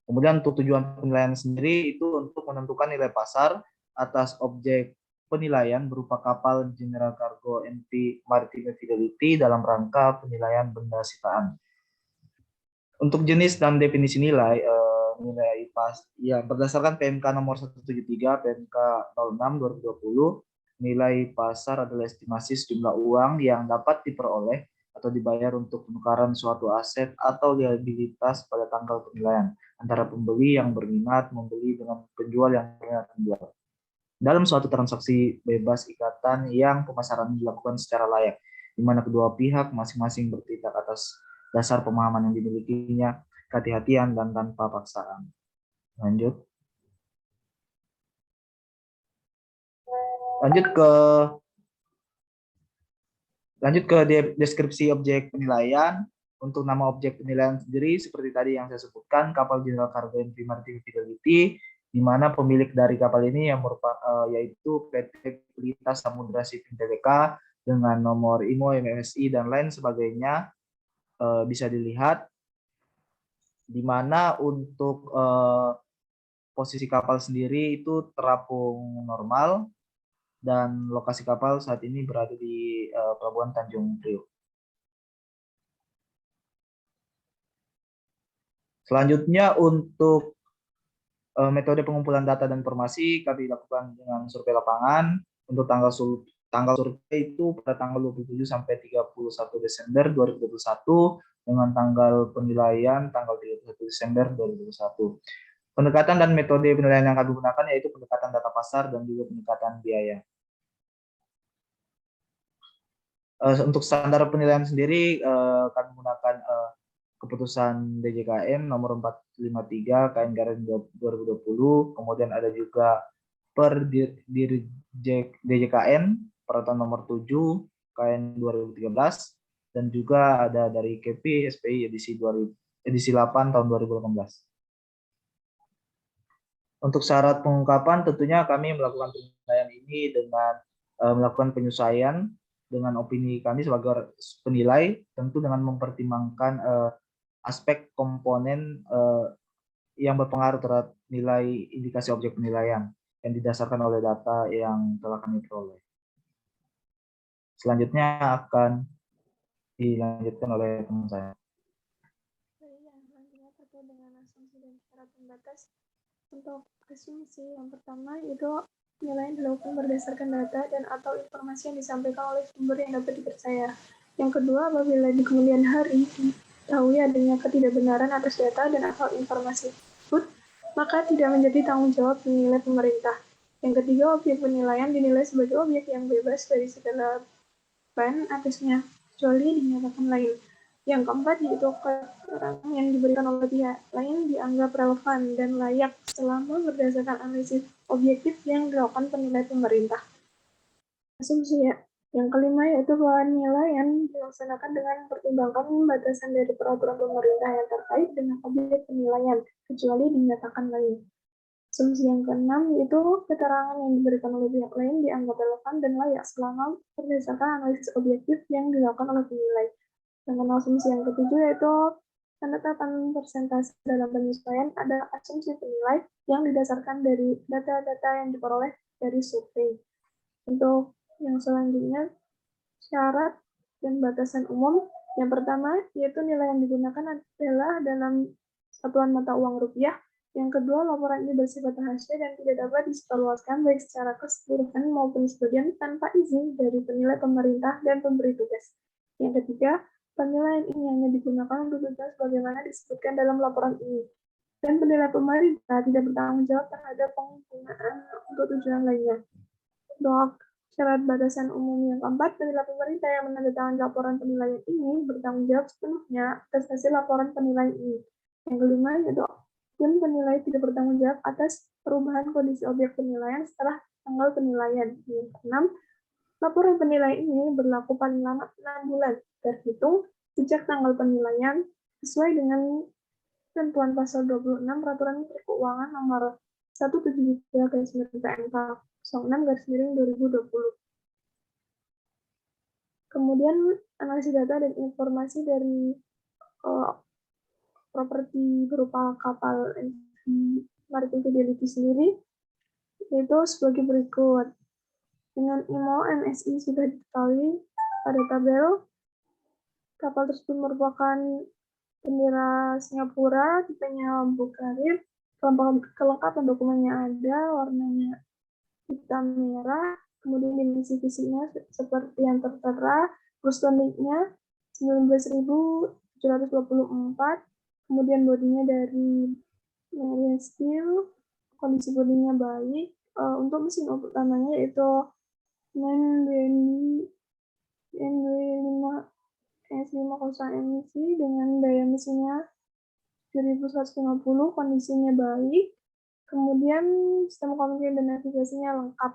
Kemudian untuk tujuan penilaian sendiri itu untuk menentukan nilai pasar atas objek penilaian berupa kapal General Cargo MV Maritime Fidelity dalam rangka penilaian benda sitaan. Untuk jenis dan definisi nilai, nilai berdasarkan PMK nomor 173 PMK 06/2020, nilai pasar adalah estimasi sejumlah uang yang dapat diperoleh atau dibayar untuk penukaran suatu aset atau liabilitas pada tanggal penilaian antara pembeli yang berminat membeli dengan penjual yang berminat menjual dalam suatu transaksi bebas ikatan yang pemasaran dilakukan secara layak, di mana kedua pihak masing-masing bertindak atas dasar pemahaman yang dimilikinya, kehati-hatian, dan tanpa paksaan. Lanjut ke deskripsi objek penilaian. Untuk nama objek penilaian sendiri seperti tadi yang saya sebutkan, kapal General Cargo MV Maritime Fidelity, di mana pemilik dari kapal ini yang merupakan yaitu PT Pelita Samudra Shipping Tbk dengan nomor IMO, MMSI, dan lain sebagainya, bisa dilihat di mana untuk posisi kapal sendiri itu terapung normal dan lokasi kapal saat ini berada di Pelabuhan Tanjung Priok. Selanjutnya untuk metode pengumpulan data dan informasi kami lakukan dengan survei lapangan. Untuk tanggal survei itu pada tanggal 27 sampai 31 Desember 2021 dengan tanggal penilaian tanggal 31 Desember 2021. Pendekatan dan metode penilaian yang kami gunakan yaitu pendekatan data pasar dan juga pendekatan biaya. Untuk standar penilaian sendiri kami menggunakan keputusan DJKN nomor 453 KN/2020, kemudian ada juga per DJKN peraturan nomor 7 KN 2013, dan juga ada dari KP SPI edisi 8 tahun 2018. Untuk syarat pengungkapan tentunya kami melakukan penilaian ini dengan melakukan penyesuaian dengan opini kami sebagai penilai, tentu dengan mempertimbangkan aspek komponen yang berpengaruh terhadap nilai indikasi objek penilaian yang didasarkan oleh data yang telah kami peroleh. Selanjutnya akan dilanjutkan oleh teman saya.
Selanjutnya terkait dengan asumsi dan syarat pembatas. Untuk asumsi yang pertama itu penilaian dilakukan berdasarkan data dan atau informasi yang disampaikan oleh sumber yang dapat dipercaya. Yang kedua, apabila di kemudian hari diketahui adanya ketidakbenaran atas data dan atau informasi tersebut, maka tidak menjadi tanggung jawab penilai pemerintah. Yang ketiga, objek penilaian dinilai sebagai objek yang bebas dari segala beban atasnya, kecuali dinyatakan lain. Yang keempat, yaitu keterangan yang diberikan oleh pihak lain dianggap relevan dan layak selama berdasarkan analisis objektif yang dilakukan penilai pemerintah. Asumsi ya. Yang kelima yaitu bahwa penilaian dilaksanakan dengan mempertimbangkan batasan dari peraturan pemerintah yang terkait dengan objek penilaian, kecuali dinyatakan lain. Asumsi yang keenam yaitu keterangan yang diberikan oleh pihak lain dianggap relevan dan layak selama berdasarkan analisis objektif yang dilakukan oleh penilai. Dengan asumsi yang ketujuh yaitu penetapan persentase dalam penyesuaian ada asumsi penilai yang didasarkan dari data-data yang diperoleh dari survei. Untuk yang selanjutnya, syarat dan batasan umum. Yang pertama, yaitu nilai yang digunakan adalah dalam satuan mata uang rupiah. Yang kedua, laporan ini bersifat rahasia dan tidak dapat disebarluaskan baik secara keseluruhan maupun sebagian tanpa izin dari penilai pemerintah dan pemberi tugas. Yang ketiga, penilaian ini hanya digunakan untuk tujuan sebagaimana disebutkan dalam laporan ini. Dan penilai pemerintah tidak bertanggung jawab terhadap penggunaan untuk tujuan lainnya. Untuk syarat batasan umum yang keempat, penilai pemerintah yang menandatangani laporan penilaian ini bertanggung jawab sepenuhnya atas hasil laporan penilaian ini. Yang kelima, yaitu tim penilai tidak bertanggung jawab atas perubahan kondisi objek penilaian setelah tanggal penilaian. Yang keenam, laporan penilaian ini berlaku paling lama 6 bulan terhitung sejak tanggal penilaian sesuai dengan ketentuan pasal 26 Peraturan Menteri Keuangan nomor 173/PMK 06/2020. Kemudian analisis data dan informasi dari properti berupa kapal MV Maritime Fidelity sendiri yaitu sebagai berikut. Dengan IMO MSI sudah diketahui pada tabel, kapal tersebut merupakan bendera Singapura, tipenya Bulk Carrier, kelengkapan dokumennya ada, warnanya hitam merah, kemudian dimensi fisiknya seperti yang tertera, Brustonnya 19.724, kemudian bodinya dari Marian Steel, kondisi bodinya baik. Untuk mesin utamanya yaitu BNB 5S50 emisi dengan daya mesinnya 7150, kondisinya baik. Kemudian sistem komunikasi dan navigasinya lengkap.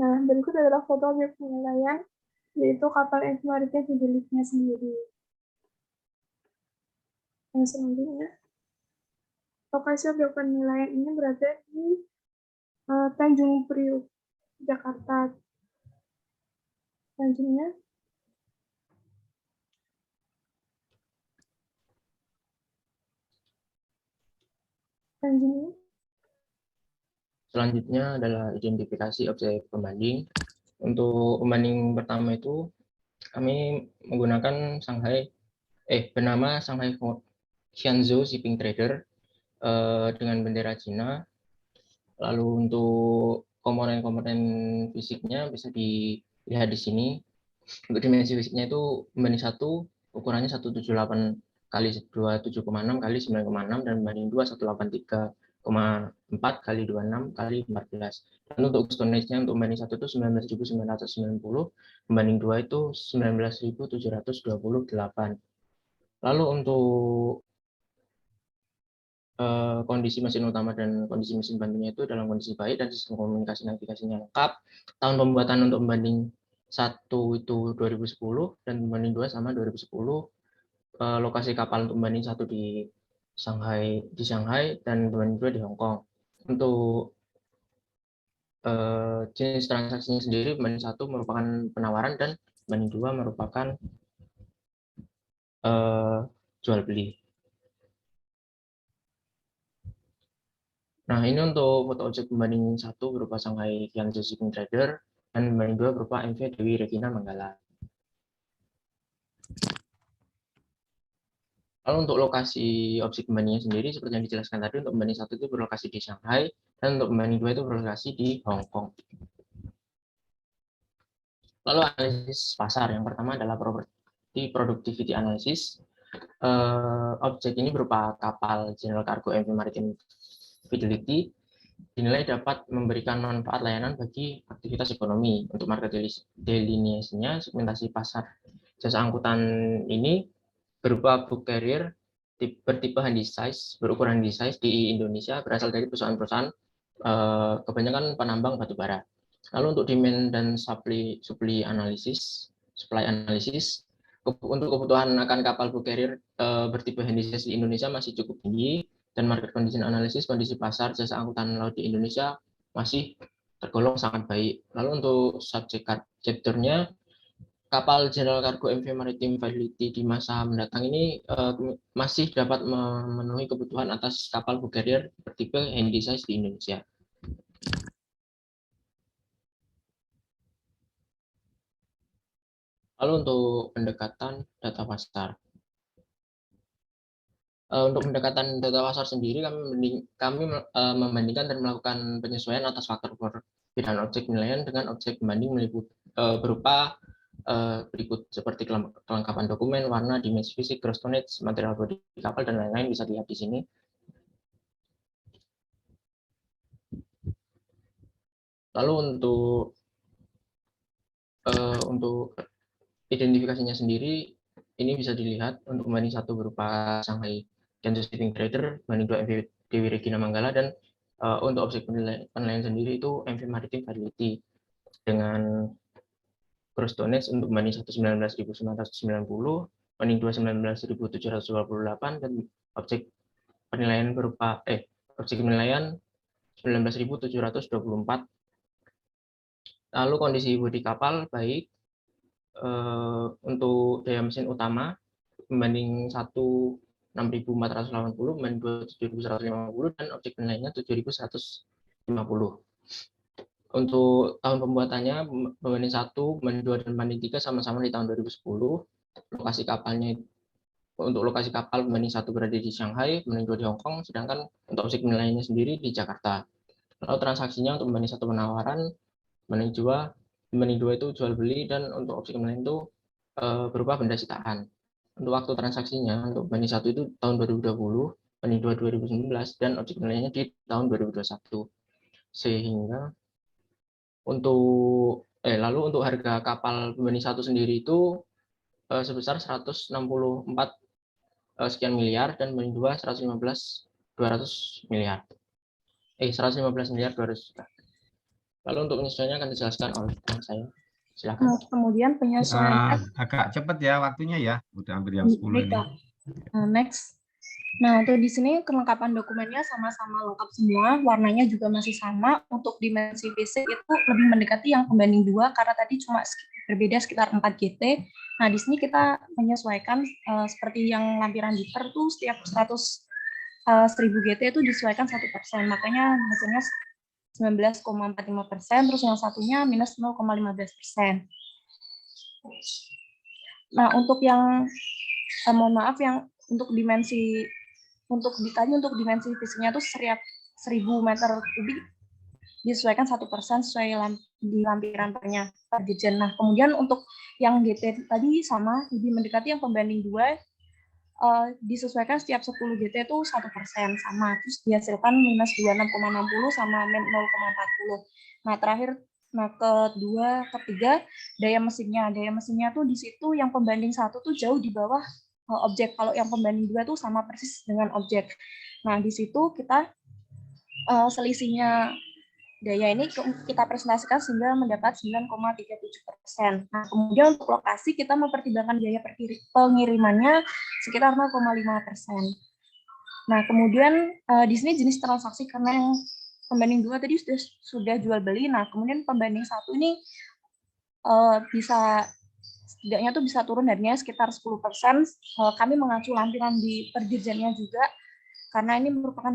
Nah, berikut adalah foto objek penilaian, yaitu kapal MV Maritime Fidelity-nya sendiri. Yang selanjutnya, lokasi objek penilaian ini berada di Tanjung Priuk, Jakarta. Selanjutnya,
Selanjutnya adalah identifikasi objek pembanding. Untuk pembanding pertama itu kami menggunakan bernama Shanghai Xianzhou Shipping Trader dengan bendera Cina. Lalu untuk komponen-komponen fisiknya bisa dilihat di sini. Untuk dimensi fisiknya itu pembanding 1 ukurannya 178 kali 27,6 kali 9,6 dan pembanding 2 183,4 kali 26 kali 14. Dan untuk tonnage-nya untuk pembanding 1 itu 19.990, pembanding 2 itu 19.728. Lalu untuk kondisi mesin utama dan kondisi mesin bantunya itu dalam kondisi baik dan sistem komunikasi navigasinya lengkap. Tahun pembuatan untuk pembanding 1 itu 2010 dan pembanding 2 sama 2010. Lokasi kapal untuk pembanding 1 di Shanghai dan pembanding 2 di Hong Kong. Untuk jenis transaksinya sendiri, pembanding 1 merupakan penawaran dan pembanding 2 merupakan jual beli. Nah, ini untuk foto objek pembanding 1 berupa Shanghai Xianzhou Shipping Trader dan pembanding 2 berupa MV Dewi Regina Manggala. Lalu untuk lokasi objek pembandingnya sendiri seperti yang dijelaskan tadi, untuk pembanding 1 itu berlokasi di Shanghai dan untuk pembanding 2 itu berlokasi di Hong Kong. Lalu analisis pasar yang pertama adalah property productivity analysis. Objek ini berupa kapal General Cargo MV Maritime Fidelity dinilai dapat memberikan manfaat layanan bagi aktivitas ekonomi. Untuk market delineation-nya, segmentasi pasar jasa angkutan ini berupa bulk carrier bertipe handysize, berukuran handysize di Indonesia berasal dari perusahaan-perusahaan kebanyakan penambang batu bara. Lalu untuk demand dan supply analysis, untuk kebutuhan akan kapal bulk carrier bertipe handysize di Indonesia masih cukup tinggi, dan market condition analysis, kondisi pasar jasa angkutan laut di Indonesia masih tergolong sangat baik. Lalu untuk subject chapter-nya, kapal General Cargo MV Maritime Fidelity di masa mendatang ini masih dapat memenuhi kebutuhan atas kapal bulk carrier bertipe handysize di Indonesia. Lalu untuk pendekatan data pasar. Untuk pendekatan data pasar sendiri, kami membandingkan dan melakukan penyesuaian atas faktor perbedaan objek penilaian dengan objek pembanding berupa berikut seperti kelengkapan dokumen, warna, dimensi fisik, gross tonnage, material bodi kapal, dan lain-lain bisa dilihat di sini. Lalu untuk identifikasinya sendiri, ini bisa dilihat untuk pembanding 1 berupa Shanghai Xianzhou Shipping Trader, pembanding 2 MV Dewi Regina Manggala, dan untuk objek penilaian sendiri itu MV Maritime Fidelity. dengan gross tonnage untuk banding 1 19.990, banding 2 19.728, dan objek penilaian berupa objek penilaian 19.724. Lalu kondisi bodi kapal baik. Untuk daya mesin utama membanding 6.480 membanding 7.150, dan objek penilaiannya 7.150. Untuk tahun pembuatannya membanding 1, membanding 2, dan membanding 3 sama-sama di tahun 2010. Lokasi kapalnya, untuk lokasi kapal membanding 1 berada di Shanghai, membanding 2 di Hong Kong, sedangkan untuk objek penilaiannya sendiri di Jakarta. Lalu transaksinya untuk membanding 1 penawaran, membanding 2 itu jual beli, dan untuk objek penilaian itu berupa benda sitaan. Untuk waktu transaksinya, untuk banding 1 itu tahun 2020, banding 2 2019, dan objek penilaiannya di tahun 2021. Sehingga lalu untuk harga kapal pembanding 1 sendiri itu sebesar 164 sekian miliar, dan pembanding 2 115 miliar 200 juta. Lalu untuk penyesuaiannya akan dijelaskan oleh teman saya. Silakan.
Kemudian penyesuaian
Agak cepat ya waktunya ya, udah hampir jam 10 ini.
Next. Nah, untuk di sini kelengkapan dokumennya sama-sama lengkap semua, warnanya juga masih sama. Untuk dimensi fisik itu lebih mendekati yang pembanding 2 karena tadi cuma berbeda sekitar 4 GT. Nah, di sini kita menyesuaikan seperti yang lampiran liter tuh setiap 100.000 GT itu disesuaikan 1%. Makanya hasilnya 19,45%, terus yang satunya minus 0,15%. Nah, untuk yang mohon maaf yang untuk dimensi fisiknya itu setiap 1.000 meter kubik disesuaikan 1% sesuai di lampiran per dirjen. Nah, kemudian untuk yang GT tadi sama, lebih mendekati yang pembanding 2, disesuaikan setiap 10 GT itu 1% sama, terus dihasilkan minus 26,60 sama min 0,40. Nah, ketiga daya mesinnya tuh di situ yang pembanding 1 tuh jauh di bawah objek. Kalau yang pembanding 2 tuh sama persis dengan objek. Nah, di situ kita selisihnya daya ini kita presentasikan sehingga mendapat 9,37%. Nah, kemudian untuk lokasi kita mempertimbangkan biaya pengirimannya sekitar 0,5%. Nah, kemudian di sini jenis transaksi karena yang pembanding 2 tadi sudah jual beli. Nah, kemudian pembanding 1 ini setidaknya tuh bisa turun harganya sekitar 10%. Kami mengacu lampiran di perdirjennya juga karena ini merupakan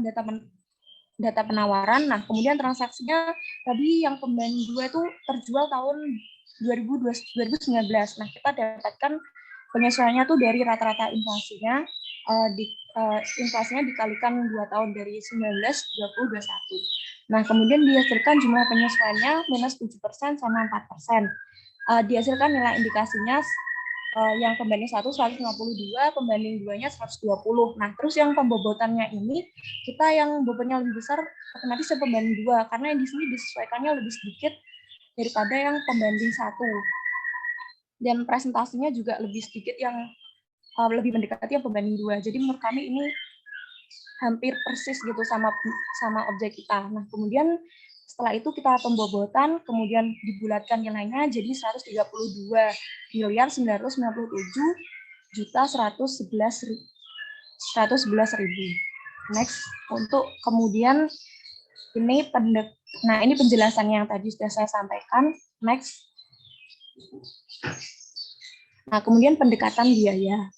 data penawaran. Nah, kemudian transaksinya tadi yang pembanding 2 itu terjual tahun 2019. Nah, kita dapatkan penyesuaiannya tuh dari rata-rata inflasinya, inflasinya dikalikan 2 tahun dari 19, 20, 21. Nah, kemudian dihasilkan jumlah penyesuaiannya minus 7% sama 4%. Dihasilkan nilai indikasinya yang pembanding 1 152, pembanding 2-nya 120. Nah, terus yang pembobotannya ini kita yang bobotnya lebih besar otomatis yang pembanding 2 karena yang di sini disesuaikannya lebih sedikit daripada yang pembanding 1. Dan presentasinya juga lebih sedikit yang lebih mendekati yang pembanding 2. Jadi menurut kami ini hampir persis gitu sama objek kita. Nah, kemudian setelah itu kita pembobotan, kemudian dibulatkan nilainya jadi 132.111.111.000. Next, untuk kemudian ini ini penjelasannya yang tadi sudah saya sampaikan. Next. Nah, kemudian pendekatan biaya.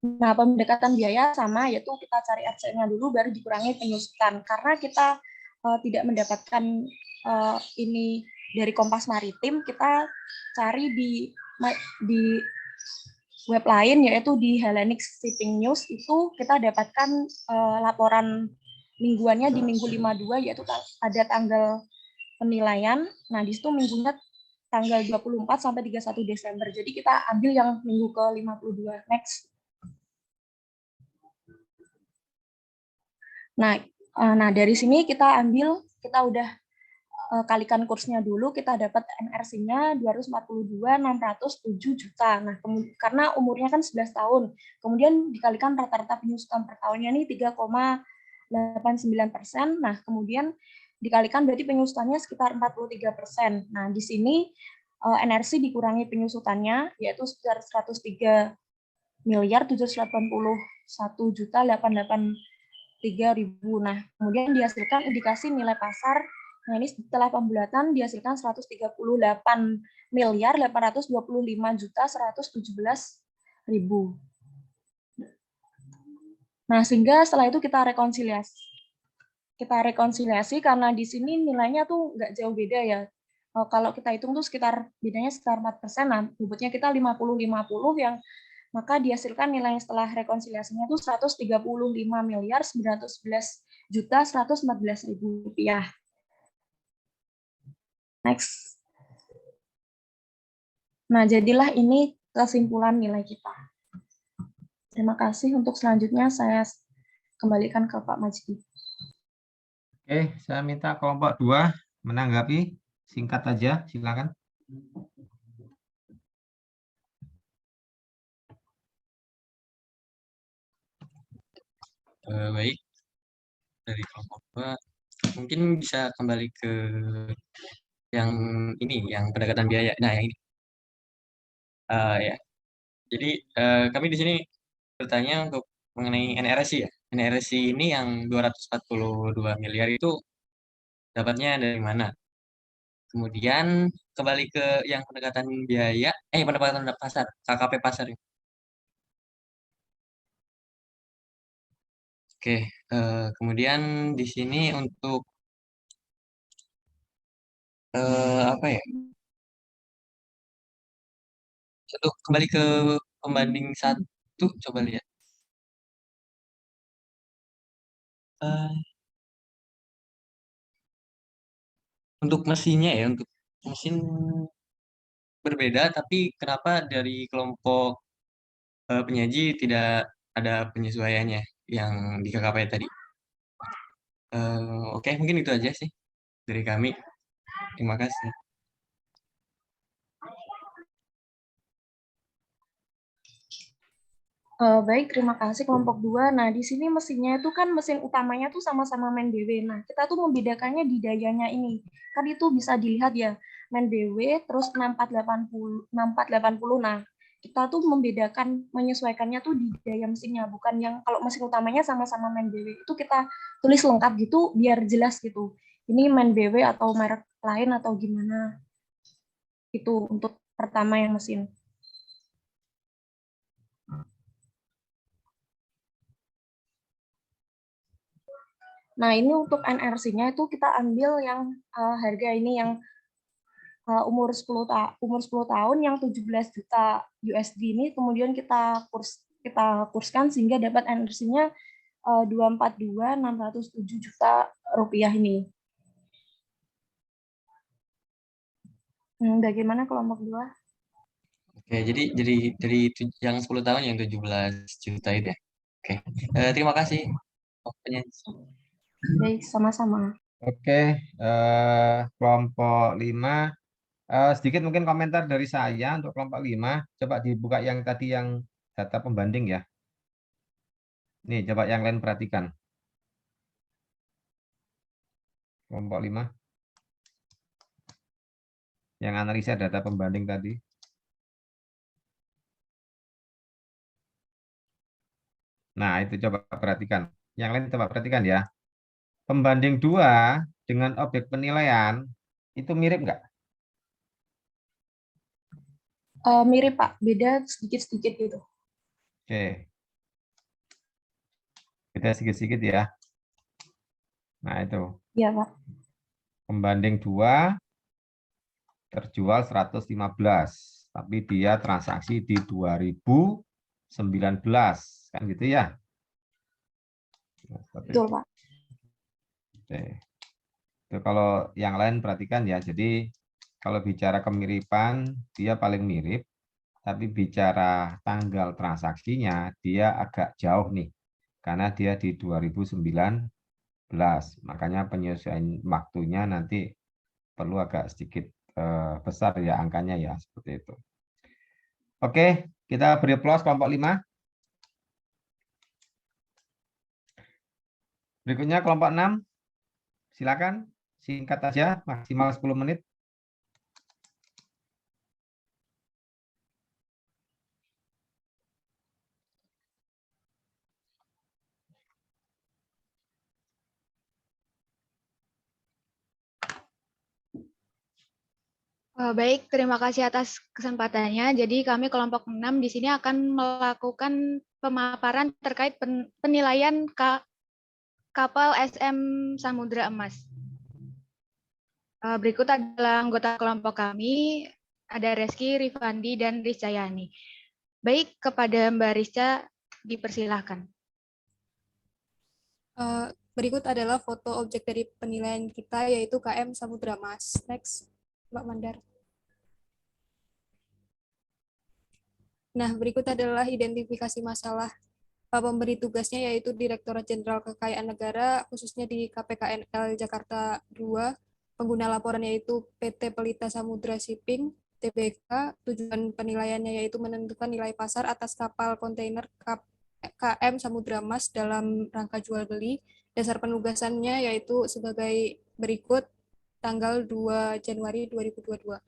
Nah, pendekatan biaya sama, yaitu kita cari RC-nya dulu, baru dikurangi penyusutan. Karena kita tidak mendapatkan ini dari Kompas Maritim, kita cari di web lain, yaitu di Hellenic Shipping News, itu kita dapatkan laporan mingguannya di minggu 52, yaitu ada tanggal penilaian. Nah, di situ minggunya tanggal 24 sampai 31 Desember. Jadi kita ambil yang minggu ke-52. Next. Nah, dari sini kita udah kalikan kursnya dulu, kita dapat NRC-nya 242.607 juta. Nah, karena umurnya kan 11 tahun, kemudian dikalikan rata-rata penyusutan per tahunnya ini 3,89%. Nah, kemudian dikalikan berarti penyusutannya sekitar 43%. Nah, di sini NRC dikurangi penyusutannya, yaitu sekitar 103.781.883.000. Nah, kemudian dihasilkan indikasi nilai pasar. Nah, ini setelah pembulatan dihasilkan 138.825.117.000. Nah, sehingga setelah itu kita rekonsiliasi karena di sini nilainya tuh nggak jauh beda ya. Kalau kita hitung tuh bedanya sekitar 4%, nah bobotnya kita 50-50 yang maka dihasilkan nilai setelah rekonsiliasinya itu 135.911.114.000 rupiah. Next. Nah, jadilah ini kesimpulan nilai kita. Terima kasih. Untuk selanjutnya saya kembalikan ke Pak Majdi.
Oke, saya minta kelompok 2 menanggapi. Singkat aja, silakan.
Baik, dari kelompok 2 mungkin bisa kembali ke yang ini, yang pendekatan biaya. Nah, yang ini. Ya. Jadi kami di sini bertanya untuk mengenai NRSI ya. NRSI ini yang 242 miliar itu dapatnya dari mana? Kemudian kembali ke yang pendekatan biaya, pendekatan pasar, KKP pasar. Oke, kemudian di sini untuk apa ya? Untuk kembali ke pembanding 1, coba lihat. Untuk mesinnya ya, untuk mesin berbeda, tapi kenapa dari kelompok penyaji tidak ada penyesuaiannya yang di KKP tadi? Oke, mungkin itu aja sih dari kami. Terima kasih.
Baik, terima kasih kelompok 2. Nah, di sini mesinnya itu kan mesin utamanya tuh sama-sama main BW. Nah, kita tuh membedakannya di dayanya ini. Kan itu bisa dilihat ya, main BW terus 6480. Nah, kita tuh membedakan, menyesuaikannya tuh di daya mesinnya, bukan yang kalau mesin utamanya sama-sama main BW. Itu kita tulis lengkap gitu biar jelas gitu. Ini main BW atau merek lain atau gimana. Itu untuk pertama yang mesin. Nah, ini untuk NRC-nya itu kita ambil yang harga ini yang umur 10 tahun yang 17 juta USD ini, kemudian kita kurskan sehingga dapat NRC-nya 242.607 juta rupiah ini. Bagaimana kelompok 2?
Oke, jadi dari yang 10 tahun yang 17 juta itu ya. Oke, terima kasih.
Baik, sama-sama.
Oke, kelompok 5. Sedikit mungkin komentar dari saya untuk kelompok 5. Coba dibuka yang tadi yang data pembanding ya. Nih, coba yang lain perhatikan. Kelompok 5. Yang analisa data pembanding tadi. Nah, itu coba perhatikan. Yang lain coba perhatikan ya. Pembanding 2 dengan objek penilaian itu mirip nggak?
Mirip, Pak. Beda sedikit-sedikit gitu.
Oke. Beda sedikit-sedikit ya. Nah, itu.
Iya, Pak.
Pembanding 2 terjual 115, tapi dia transaksi di 2019, kan gitu ya?
Betul, Pak.
Oke. Itu kalau yang lain perhatikan ya. Jadi kalau bicara kemiripan dia paling mirip, tapi bicara tanggal transaksinya dia agak jauh nih, karena dia di 2019. Makanya penyesuaian waktunya nanti perlu agak sedikit besar ya angkanya ya, seperti itu. Oke, kita beri aplaus kelompok 5. Berikutnya kelompok 6. Silakan. singkat aja, maksimal 10 menit.
Baik, terima kasih atas kesempatannya. Jadi kami kelompok 6 di sini akan melakukan pemaparan terkait penilaian kapal SM Samudra Emas. Berikut adalah anggota kelompok kami, ada Reski, Rifandi, dan Rizayani. Baik, kepada Mbak Rizka dipersilahkan.
Berikut adalah foto objek dari penilaian kita, yaitu KM Samudra Emas. Next, Mbak Mandar. Nah, berikut adalah identifikasi masalah pemberi tugasnya, yaitu Direktorat Jenderal Kekayaan Negara, khususnya di KPKNL Jakarta 2. Pengguna laporan yaitu PT Pelita Samudra Shipping, TBK. Tujuan penilaiannya yaitu menentukan nilai pasar atas kapal kontainer KM Samudra Emas dalam rangka jual beli. Dasar penugasannya yaitu sebagai berikut, tanggal 2 Januari 2022.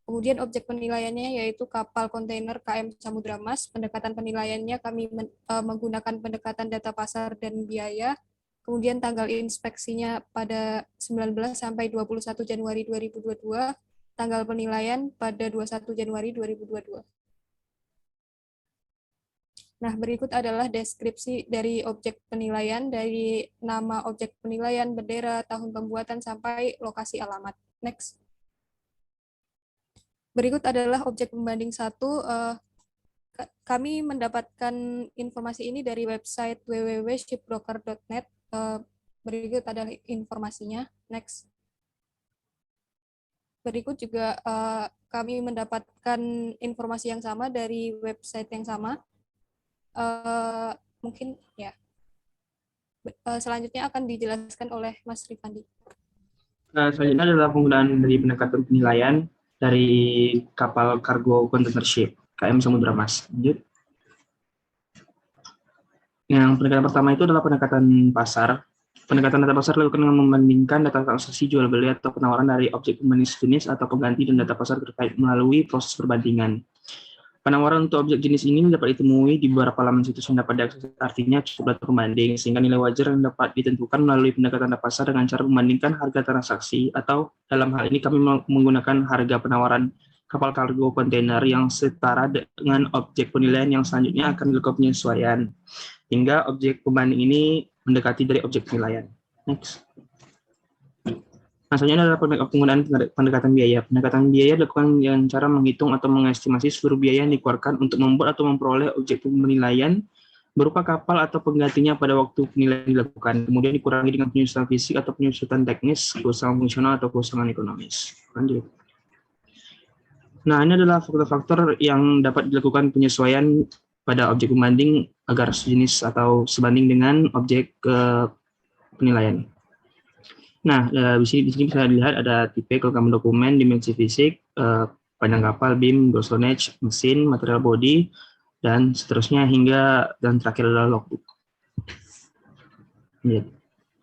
Kemudian objek penilaiannya yaitu kapal kontainer KM Samudra Emas. Pendekatan penilaiannya kami menggunakan pendekatan data pasar dan biaya. Kemudian tanggal inspeksinya pada 19 sampai 21 Januari 2022. Tanggal penilaian pada 21 Januari 2022. Nah, berikut adalah deskripsi dari objek penilaian, dari nama objek penilaian, bendera, tahun pembuatan, sampai lokasi alamat. Next. Berikut adalah objek pembanding 1. Kami mendapatkan informasi ini dari website www.shipbroker.net. Berikut adalah informasinya. Next. Berikut juga kami mendapatkan informasi yang sama dari website yang sama. Mungkin ya. Selanjutnya akan dijelaskan oleh Mas Rifandi.
Selanjutnya adalah penggunaan dari pendekatan penilaian dari kapal kargo container ship KM Samudra Emas. Lanjut. Yang pendekatan pertama itu adalah pendekatan pasar. Pendekatan data pasar dilakukan dengan membandingkan data transaksi jual beli atau penawaran dari objek pembanding sejenis atau pengganti dan data pasar terkait melalui proses perbandingan. Penawaran untuk objek jenis ini dapat ditemui di beberapa laman situs yang dapat diakses, artinya cukup data pembanding, sehingga nilai wajar yang dapat ditentukan melalui pendekatan data pasar dengan cara membandingkan harga transaksi, atau dalam hal ini kami menggunakan harga penawaran kapal kargo kontainer yang setara dengan objek penilaian yang selanjutnya akan dilakukan penyesuaian, hingga objek pembanding ini mendekati dari objek penilaian. Next. Nah, selanjutnya adalah penggunaan pendekatan biaya. Pendekatan biaya dilakukan dengan cara menghitung atau mengestimasi seluruh biaya yang dikeluarkan untuk membuat atau memperoleh objek penilaian berupa kapal atau penggantinya pada waktu penilaian dilakukan. Kemudian dikurangi dengan penyusutan fisik atau penyusutan teknis, keuangan fungsional atau keuangan ekonomis. Lanjut. Nah, ini adalah faktor-faktor yang dapat dilakukan penyesuaian pada objek pembanding agar sejenis atau sebanding dengan objek penilaian. Nah, di sini bisa dilihat ada tipe, kelengkapan dokumen, dimensi fisik, panjang kapal, beam, gross tonnage, mesin, material body, dan seterusnya hingga dan terakhir adalah logbook.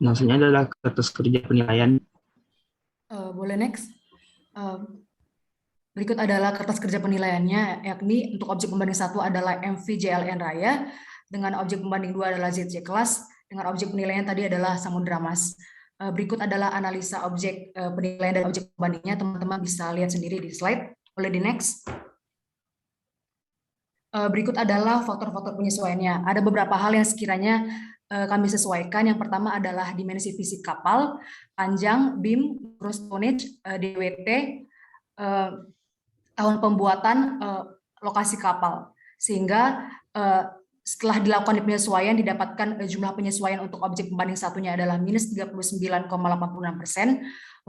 Nah, selanjutnya adalah kertas kerja penilaian.
Boleh next. Berikut adalah kertas kerja penilaiannya, yakni untuk objek pembanding 1 adalah MV JLN Raya, dengan objek pembanding 2 adalah ZJ Class, dengan objek penilaian tadi adalah Samudra Emas. Berikut adalah analisa objek penilaian dan objek pembandingnya. Teman-teman bisa lihat sendiri di slide. Boleh di next. Berikut adalah faktor-faktor penyesuaiannya. Ada beberapa hal yang sekiranya kami sesuaikan. Yang pertama adalah dimensi fisik kapal, panjang, beam, gross tonnage, DWT, tahun pembuatan, lokasi kapal. Sehingga setelah dilakukan penyesuaian, didapatkan jumlah penyesuaian untuk objek pembanding satunya adalah minus 39,86%,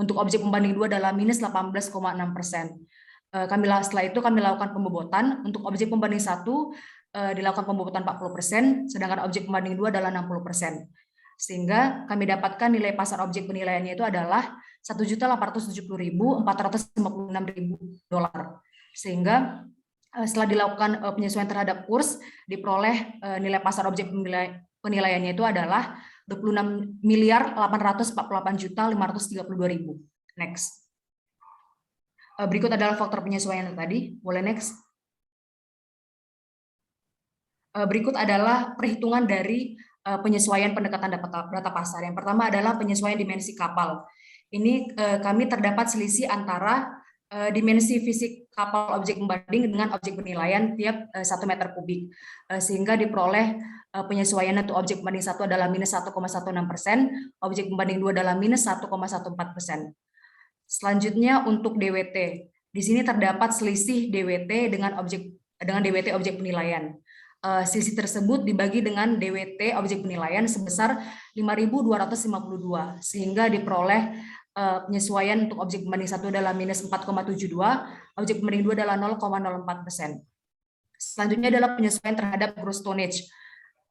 untuk objek pembanding 2 adalah minus 18,6%. Setelah itu kami lakukan pembobotan, untuk objek pembanding 1 dilakukan pembobotan 40%, sedangkan objek pembanding 2 adalah 60%. Sehingga kami dapatkan nilai pasar objek penilaiannya itu adalah $1.870.456.000. Sehingga setelah dilakukan penyesuaian terhadap kurs, diperoleh nilai pasar objek penilaiannya itu adalah 26.848.532.000. Next. Berikut adalah faktor penyesuaian tadi. Boleh next. Berikut adalah perhitungan dari penyesuaian pendekatan data pasar. Yang pertama adalah penyesuaian dimensi kapal. Ini kami terdapat selisih antara dimensi fisik kapal objek pembanding dengan objek penilaian tiap 1 meter kubik, sehingga diperoleh penyesuaian untuk objek pembanding 1 adalah minus 1,16%, objek pembanding 2 adalah minus 1,14%. Selanjutnya untuk DWT, di sini terdapat selisih DWT dengan DWT objek penilaian. Selisih tersebut dibagi dengan DWT objek penilaian sebesar 5.252, sehingga diperoleh penyesuaian untuk objek pembanding 1 adalah minus 4,72, objek pembanding 2 adalah 0,04%. Selanjutnya adalah penyesuaian terhadap gross tonnage.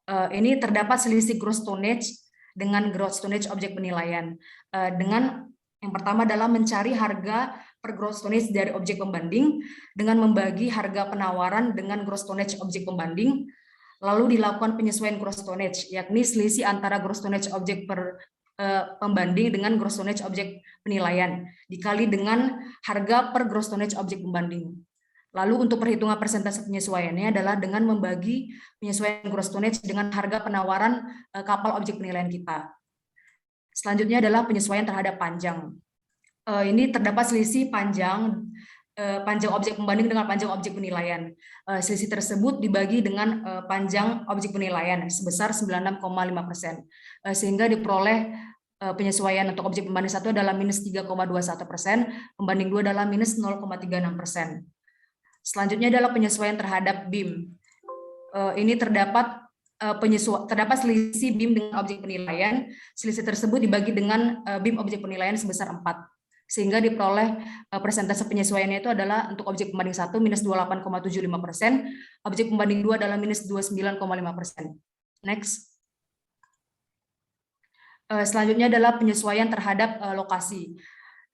Ini terdapat selisih gross tonnage dengan gross tonnage objek penilaian. Dengan yang pertama adalah mencari harga per gross tonnage dari objek pembanding dengan membagi harga penawaran dengan gross tonnage objek pembanding, lalu dilakukan penyesuaian gross tonnage, yakni selisih antara gross tonnage objek pembanding dengan gross tonnage objek penilaian dikali dengan harga per gross tonnage objek pembanding. Lalu untuk perhitungan persentase penyesuaiannya adalah dengan membagi penyesuaian gross tonnage dengan harga penawaran kapal objek penilaian kita. Selanjutnya adalah penyesuaian terhadap panjang. Ini terdapat selisih panjang objek pembanding dengan panjang objek penilaian. Selisih tersebut dibagi dengan panjang objek penilaian sebesar 96,5%, sehingga diperoleh penyesuaian untuk objek pembanding 1 adalah minus 3,21%, pembanding 2 adalah minus 0,36%. Selanjutnya adalah penyesuaian terhadap BIM. Ini terdapat selisih BIM dengan objek penilaian. Selisih tersebut dibagi dengan BIM objek penilaian sebesar 4, sehingga diperoleh persentase penyesuaiannya itu adalah untuk objek pembanding 1 minus 28,75%, objek pembanding 2 adalah minus 29,5%. Next. Selanjutnya adalah penyesuaian terhadap lokasi.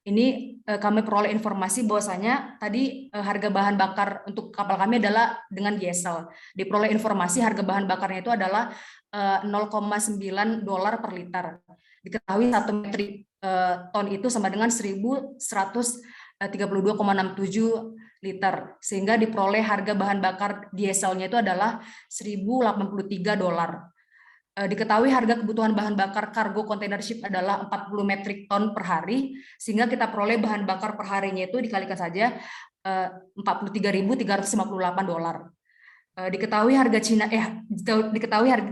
Ini kami peroleh informasi bahwasanya tadi harga bahan bakar untuk kapal kami adalah dengan diesel. Diperoleh informasi harga bahan bakarnya itu adalah $0,9 per liter. Diketahui 1 metrik ton itu sama dengan 1.132,67 liter, sehingga diperoleh harga bahan bakar dieselnya itu adalah $1.083. Diketahui harga kebutuhan bahan bakar kargo container ship adalah 40 metrik ton per hari, sehingga kita peroleh bahan bakar per harinya itu dikalikan saja $43.358. Diketahui harga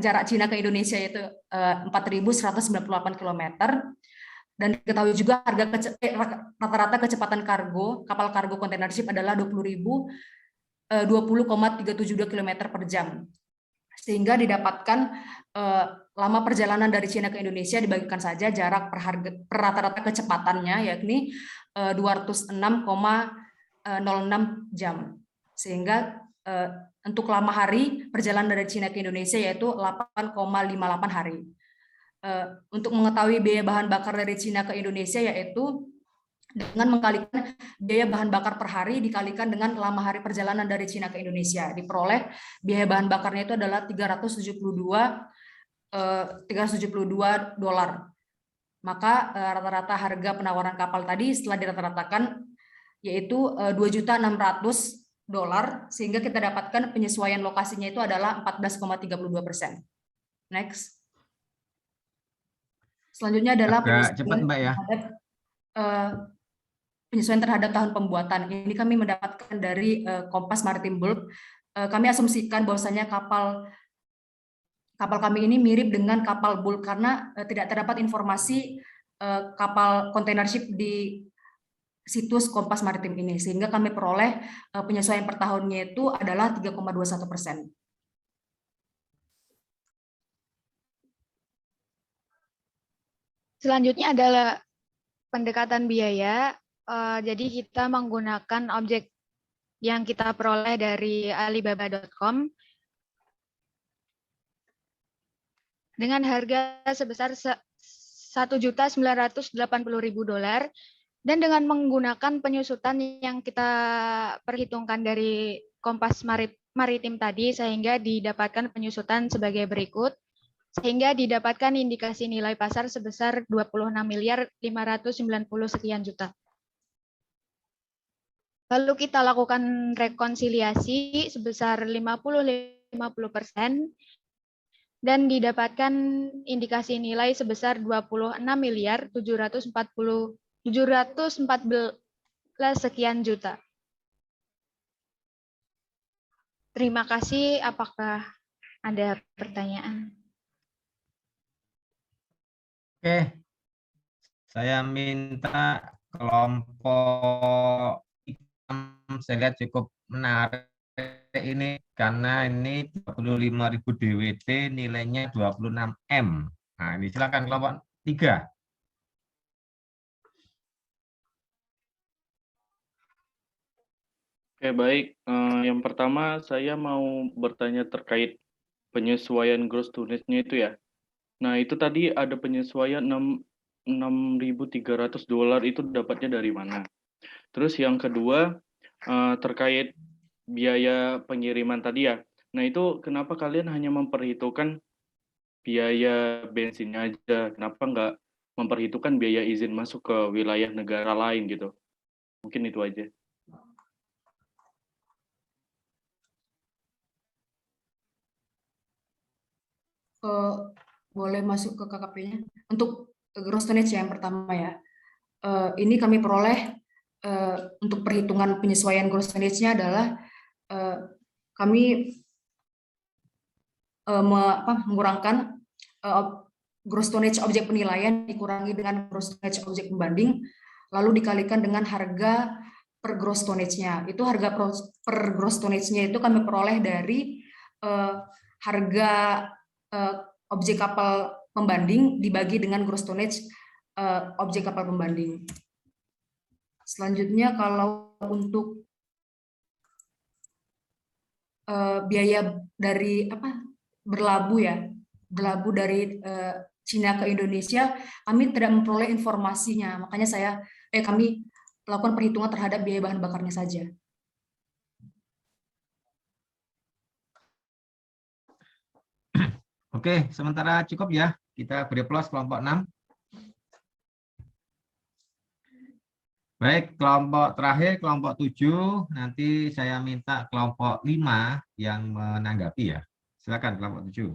jarak Cina ke Indonesia itu 4.198 km, dan diketahui juga harga rata-rata kecepatan kargo kapal kargo container ship adalah 20,372 km per jam, sehingga didapatkan lama perjalanan dari Cina ke Indonesia dibagikan saja jarak per rata-rata kecepatannya, yakni 206,06 jam, sehingga untuk lama hari perjalanan dari Cina ke Indonesia yaitu 8,58 hari. Untuk mengetahui biaya bahan bakar dari Cina ke Indonesia yaitu dengan mengkalikan biaya bahan bakar per hari dikalikan dengan lama hari perjalanan dari Cina ke Indonesia, diperoleh biaya bahan bakarnya itu adalah $372. Maka rata-rata harga penawaran kapal tadi setelah dirata-ratakan yaitu $2.600, sehingga kita dapatkan penyesuaian lokasinya itu adalah 14,32%. Next. Selanjutnya adalah penyesuaian terhadap tahun pembuatan. Ini kami mendapatkan dari Kompas Maritim Bulk. Kami asumsikan bahwasanya kapal kami ini mirip dengan kapal bulk karena tidak terdapat informasi kapal container ship di situs Kompas Maritim ini, sehingga kami peroleh penyesuaian per tahunnya itu adalah 3,21%.
Selanjutnya adalah pendekatan biaya. Jadi kita menggunakan objek yang kita peroleh dari Alibaba.com dengan harga sebesar $1.980.000 dan dengan menggunakan penyusutan yang kita perhitungkan dari Kompas Maritim tadi, sehingga didapatkan penyusutan sebagai berikut. sehingga didapatkan indikasi nilai pasar sebesar 26.590 sekian juta. Lalu kita lakukan rekonsiliasi sebesar 50% dan didapatkan indikasi nilai sebesar 26.714 sekian juta. Terima kasih. Apakah ada pertanyaan?
Oke, saya minta kelompok saya lihat cukup menarik ini karena ini 25.000 DWT nilainya 26 M. Nah, ini silakan kelompok 3.
Oke, baik. Yang pertama saya mau bertanya terkait penyesuaian gross to net-nya itu ya. Nah, itu tadi ada penyesuaian $6.300 itu dapatnya dari mana? Terus yang kedua, terkait biaya pengiriman tadi ya. Nah, itu kenapa kalian hanya memperhitungkan biaya bensinnya aja? Kenapa nggak memperhitungkan biaya izin masuk ke wilayah negara lain gitu? Mungkin itu aja.
Boleh masuk ke KKP-nya. Untuk gross tonnage yang pertama ya, ini kami peroleh untuk perhitungan penyesuaian gross tonnage-nya adalah kami mengurangkan gross tonnage objek penilaian dikurangi dengan gross tonnage objek pembanding, lalu dikalikan dengan harga per gross tonnage-nya. Itu harga per gross tonnage-nya itu kami peroleh dari harga objek kapal pembanding dibagi dengan gross tonnage objek kapal pembanding. Selanjutnya kalau untuk biaya dari berlabuh dari Cina ke Indonesia, kami tidak memperoleh informasinya, makanya kami melakukan perhitungan terhadap biaya bahan bakarnya saja.
Oke, sementara cukup ya. Kita beri aplaus kelompok 6. Baik, kelompok terakhir, kelompok 7. Nanti saya minta kelompok 5 yang menanggapi ya. Silakan kelompok 7.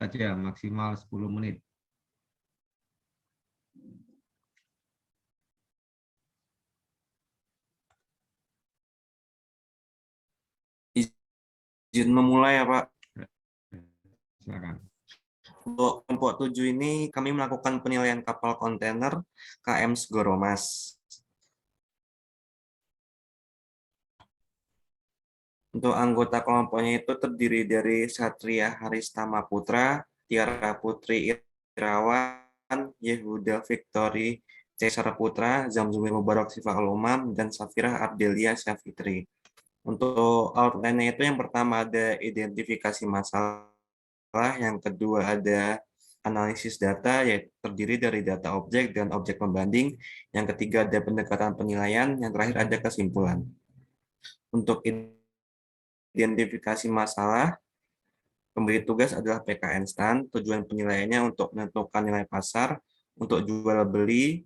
Saja maksimal 10 menit.
Izin memulai ya Pak.
Silakan.
Untuk kelompok 7 ini kami melakukan penilaian kapal kontainer KM Segoromas. Untuk anggota kelompoknya itu terdiri dari Satria Haristama Putra, Tiara Putri Irawan, Yehuda Victory Caesar Putra, Zamzumi Mubarak Sifa Alumam, dan Safira Ardelia Syafitri. Untuk outline-nya itu yang pertama ada identifikasi masalah, yang kedua ada analisis data, yaitu terdiri dari data objek dan objek pembanding, yang ketiga ada pendekatan penilaian, yang terakhir ada kesimpulan. Untuk identifikasi masalah, pemberi tugas adalah PKN STAN, tujuan penilaiannya untuk menentukan nilai pasar, untuk jual beli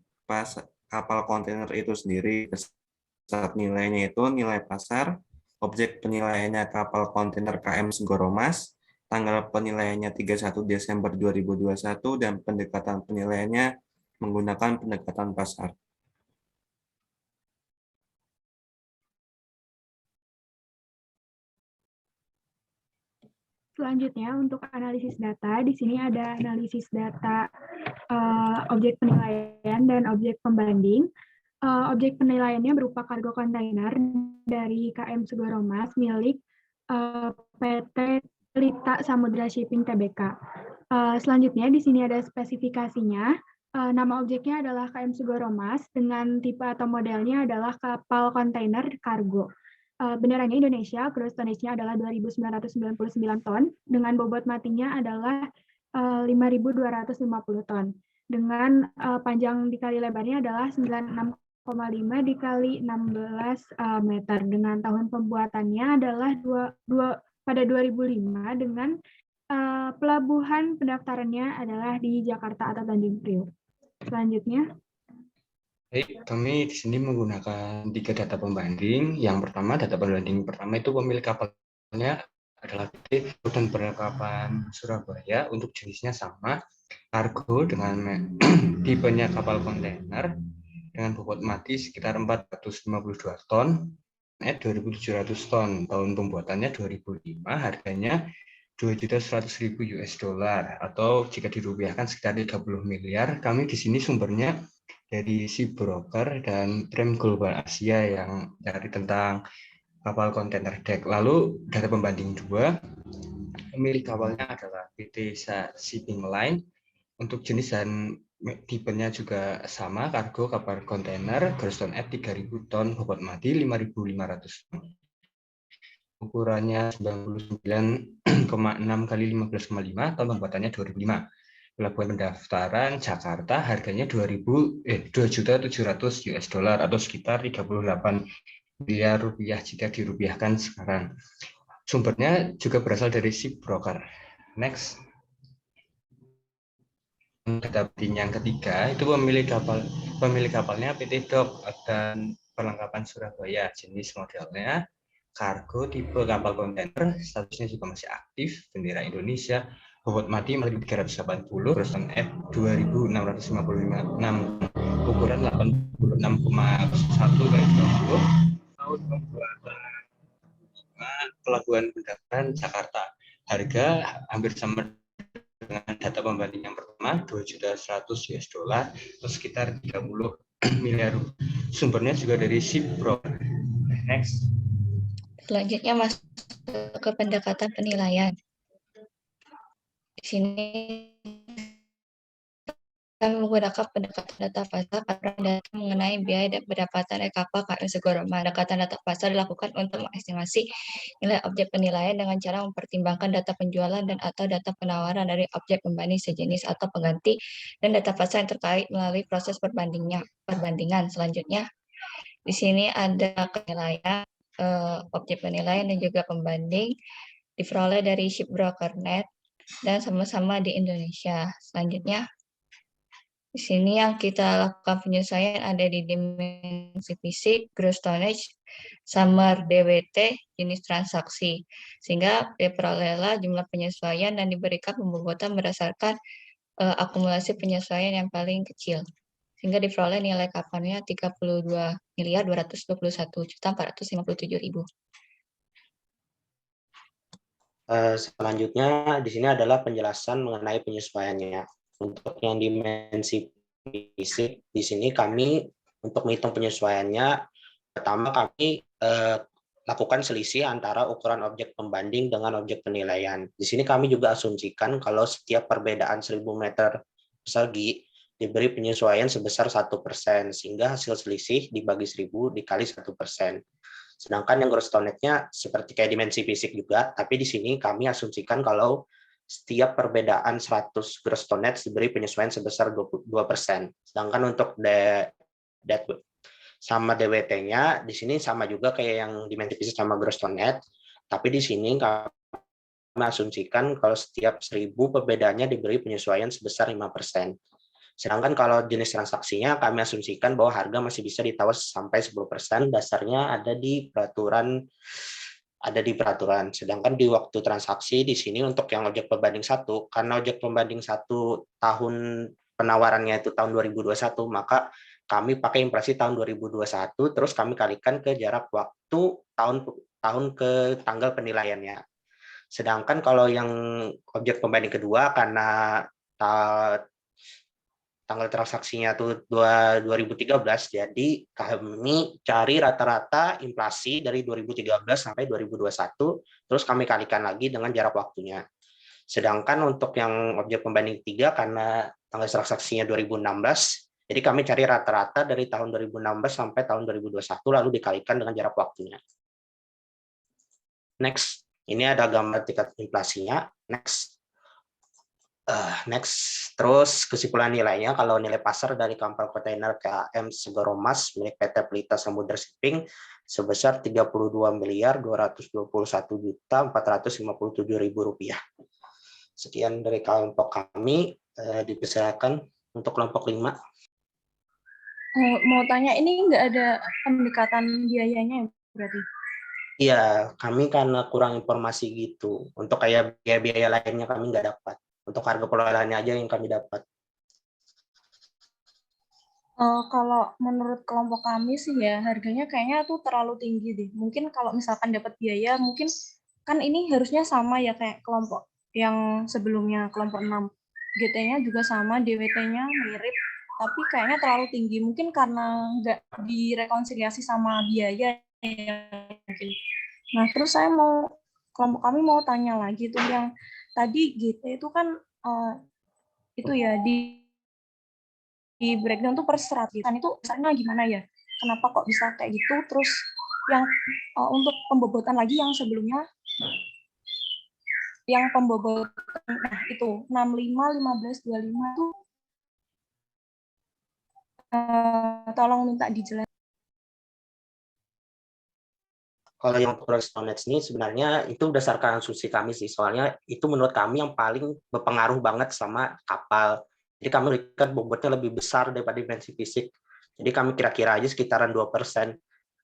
kapal kontainer itu sendiri, saat nilainya itu nilai pasar, objek penilaiannya kapal kontainer KM Segoromas, tanggal penilaiannya 31 Desember 2021, dan pendekatan penilaiannya menggunakan pendekatan pasar.
Selanjutnya untuk analisis data, di sini ada analisis data objek penilaian dan objek pembanding. Objek penilaiannya berupa kargo kontainer dari KM Segoromas milik PT Lita Samudra Shipping Tbk. Selanjutnya di sini ada spesifikasinya. Nama objeknya adalah KM Segoromas dengan tipe atau modelnya adalah kapal kontainer kargo. Bendarannya Indonesia, gross tonnage-nya adalah 2.999 ton, dengan bobot matinya adalah 5.250 ton. Dengan panjang dikali lebarnya adalah 96,5 dikali 16 meter dengan tahun pembuatannya adalah pada 2005 dengan pelabuhan pendaftarannya adalah di Jakarta atau Tanjung Priok. Selanjutnya.
Baik, kami di sini menggunakan 3 data pembanding. Yang pertama, data pembanding pertama itu pemilik kapalnya adalah PT dan Perlengkapan Surabaya untuk jenisnya sama, kargo dengan tipenya kapal kontainer dengan bobot mati sekitar 452 ton, net 2.700 ton. Tahun pembuatannya 2005, harganya 2.100.000 US dollar atau jika dirupiahkan sekitar 30 miliar. Kami di sini sumbernya dari Shipbroker dan Prem Global Asia yang dari tentang kapal kontainer dek. Lalu data pembanding 2, pemilik kapalnya adalah PT Shipping Line. Untuk jenis dan tipenya juga sama, kargo kapal kontainer, gross ton F 3.000 ton, bobot mati 5.500 ton. Ukurannya 99,6 kali 15,5, tahun pembuatannya 2005. Pelabuhan pendaftaran Jakarta, harganya 2.700.000 US dollar atau sekitar 38 miliar rupiah jika dirupiahkan sekarang. Sumbernya juga berasal dari Shipbroker. Next. Data yang ketiga itu pemilik kapalnya PT DOK dan Perlengkapan Surabaya. Jenis modelnya kargo tipe kapal kontainer, statusnya juga masih aktif, bendera Indonesia, bobot mati 4.380, gross ton F 2.656, ukuran 86,1 kali 20, tahun pembuatan pelabuhan pendaftaran Jakarta. Harga hampir sama dengan data pembanding yang pertama, 2.100.000 US dollar atau sekitar 30 miliar. Sumbernya juga dari Shipbroker. Next.
Selanjutnya masuk ke pendekatan penilaian. Di sini kami menggunakan pendekatan data pasar karena data mengenai biaya dan pendapatan kapal KM Segoroma. Pendekatan data pasar dilakukan untuk mengestimasi nilai objek penilaian dengan cara mempertimbangkan data penjualan dan atau data penawaran dari objek pembanding sejenis atau pengganti dan data pasar yang terkait melalui proses perbandingan. Selanjutnya, di sini ada penilaian objek penilaian dan juga pembanding diperoleh dari Shipbroker.net dan sama-sama di Indonesia. Selanjutnya, di sini yang kita lakukan penyesuaian ada di dimensi fisik, gross tonnage, summer DWT, jenis transaksi. Sehingga diperolehlah jumlah penyesuaian dan diberikan pembobotan berdasarkan akumulasi penyesuaian yang paling kecil. Sehingga diperoleh nilai kapalnya 32.221.457.000.
Selanjutnya di sini adalah penjelasan mengenai penyesuaiannya. Untuk yang dimensi fisik, di sini kami untuk menghitung penyesuaiannya, pertama kami lakukan selisih antara ukuran objek pembanding dengan objek penilaian. Di sini kami juga asumsikan kalau setiap perbedaan 1.000 meter persegi diberi penyesuaian sebesar 1%, sehingga hasil selisih dibagi 1.000 dikali 1%. Sedangkan yang gross tonnage-nya seperti kayak dimensi fisik juga, tapi di sini kami asumsikan kalau setiap perbedaan 100 gross tonnage diberi penyesuaian sebesar 2%. Sedangkan untuk sama DWT-nya di sini sama juga kayak yang dimensi fisik sama gross tonnage, tapi di sini kami asumsikan kalau setiap 1.000 perbedaannya diberi penyesuaian sebesar 5%. Sedangkan kalau jenis transaksinya kami asumsikan bahwa harga masih bisa ditawar sampai 10%, dasarnya ada di peraturan. Sedangkan di waktu transaksi di sini untuk yang objek pembanding 1, karena objek pembanding 1 tahun penawarannya itu tahun 2021, maka kami pakai inflasi tahun 2021, terus kami kalikan ke jarak waktu tahun ke tanggal penilaiannya. Sedangkan kalau yang objek pembanding kedua, karena tanggal transaksinya itu 2013, jadi kami cari rata-rata inflasi dari 2013 sampai 2021, terus kami kalikan lagi dengan jarak waktunya. Sedangkan untuk yang objek pembanding 3, karena tanggal transaksinya 2016, jadi kami cari rata-rata dari tahun 2016 sampai tahun 2021, lalu dikalikan dengan jarak waktunya. Next, ini ada gambar tingkat inflasinya. Next. Next, terus kesimpulan nilainya, kalau nilai pasar dari kapal kontainer KM Segoro Mas milik PT Pelita Samudra Shipping sebesar Rp32.221.457.000. Sekian dari kelompok kami, dipersilakan untuk kelompok 5.
Mau tanya, ini nggak ada pendekatan biayanya berarti?
Iya, kami karena kurang informasi gitu. Untuk kayak biaya-biaya lainnya kami nggak dapat. Untuk harga perolehannya aja yang kami dapat.
Kalau menurut kelompok kami sih ya, harganya kayaknya tuh terlalu tinggi deh. Mungkin kalau misalkan dapat biaya, mungkin kan ini harusnya sama ya kayak kelompok yang sebelumnya, kelompok 6. GT-nya juga sama, DWT-nya mirip, tapi kayaknya terlalu tinggi. Mungkin karena nggak direkonsiliasi sama biaya ya, mungkin. Nah, terus kelompok kami mau tanya lagi tuh yang tadi GT itu kan itu ya di breakdown tuh per serat gitu. Kan itu misalnya gimana ya? Kenapa kok bisa kayak gitu? Terus yang untuk pembobotan lagi yang sebelumnya, yang pembobotan itu 65, 15, 25 tuh tolong minta dijelaskan.
Kalau yang correspondence ini sebenarnya itu berdasarkan asumsi kami sih, soalnya itu menurut kami yang paling berpengaruh banget sama kapal. Jadi kami berikan bobotnya lebih besar daripada dimensi fisik. Jadi kami kira-kira aja sekitaran 2%.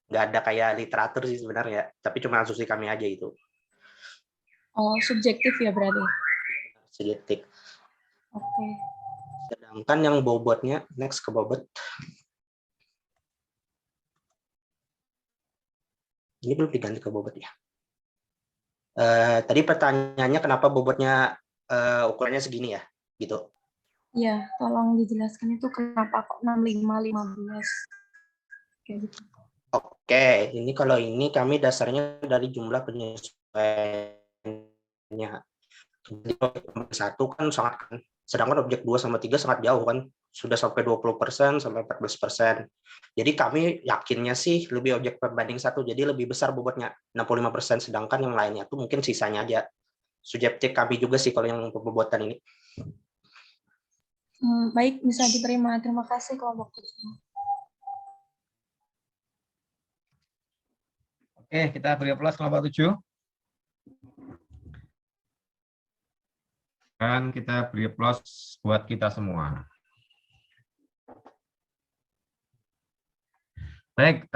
Nggak ada kayak literatur sih sebenarnya, tapi cuma asumsi kami aja itu.
Oh, subjektif ya berarti?
Subjektif.
Oke.
Sedangkan yang bobotnya, next ke bobot. Ini belum diganti ke bobot ya. Tadi pertanyaannya kenapa bobotnya ukurannya segini ya, gitu.
Ya, tolong dijelaskan itu kenapa kok 65, 15 kayak gitu.
Oke, ini kalau ini kami dasarnya dari jumlah penyesuaiannya. Jadi objek 1 kan sangat kan, sedangkan objek 2 sama 3 sangat jauh kan, sudah sampai 20% sampai 14%. Jadi kami yakinnya sih lebih objek perbanding 1, jadi lebih besar bobotnya 65%, sedangkan yang lainnya tuh mungkin sisanya aja. Subjektif kami juga sih kalau yang pembobotan ini.
Baik, bisa diterima. Terima kasih kelompok 7.
Oke, kita beri aplaus kelompok 7. Dan kita beri aplaus buat kita semua. Baik,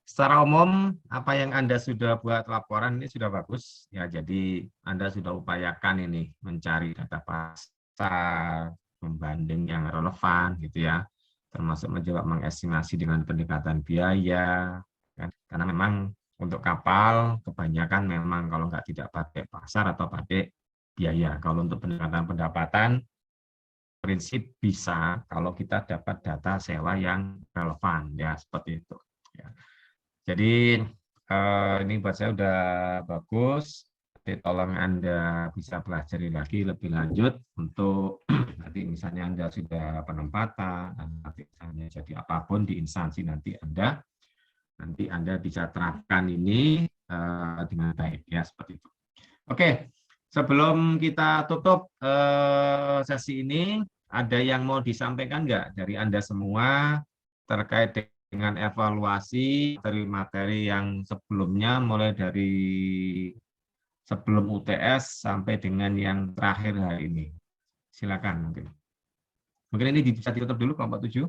secara umum apa yang Anda sudah buat laporan ini sudah bagus. Ya, jadi Anda sudah upayakan ini mencari data pasar, pembanding yang relevan gitu ya. Termasuk mencoba mengestimasi dengan pendekatan biaya. Kan? Karena memang untuk kapal kebanyakan memang kalau nggak tidak pakai pasar atau pakai biaya. Kalau untuk pendekatan pendapatan, prinsip bisa kalau kita dapat data sewa yang relevan, ya seperti itu. Ya. Jadi ini buat saya udah bagus. Jadi tolong Anda bisa pelajari lagi lebih lanjut untuk nanti misalnya Anda sudah penempatan, nanti misalnya jadi apapun di instansi nanti Anda bisa terapkan ini dengan baik, ya seperti itu. Oke. Sebelum kita tutup sesi ini, ada yang mau disampaikan nggak dari Anda semua terkait dengan evaluasi materi yang sebelumnya, mulai dari sebelum UTS sampai dengan yang terakhir hari ini? Silakan mungkin. Mungkin ini bisa ditutup dulu kelompok 7.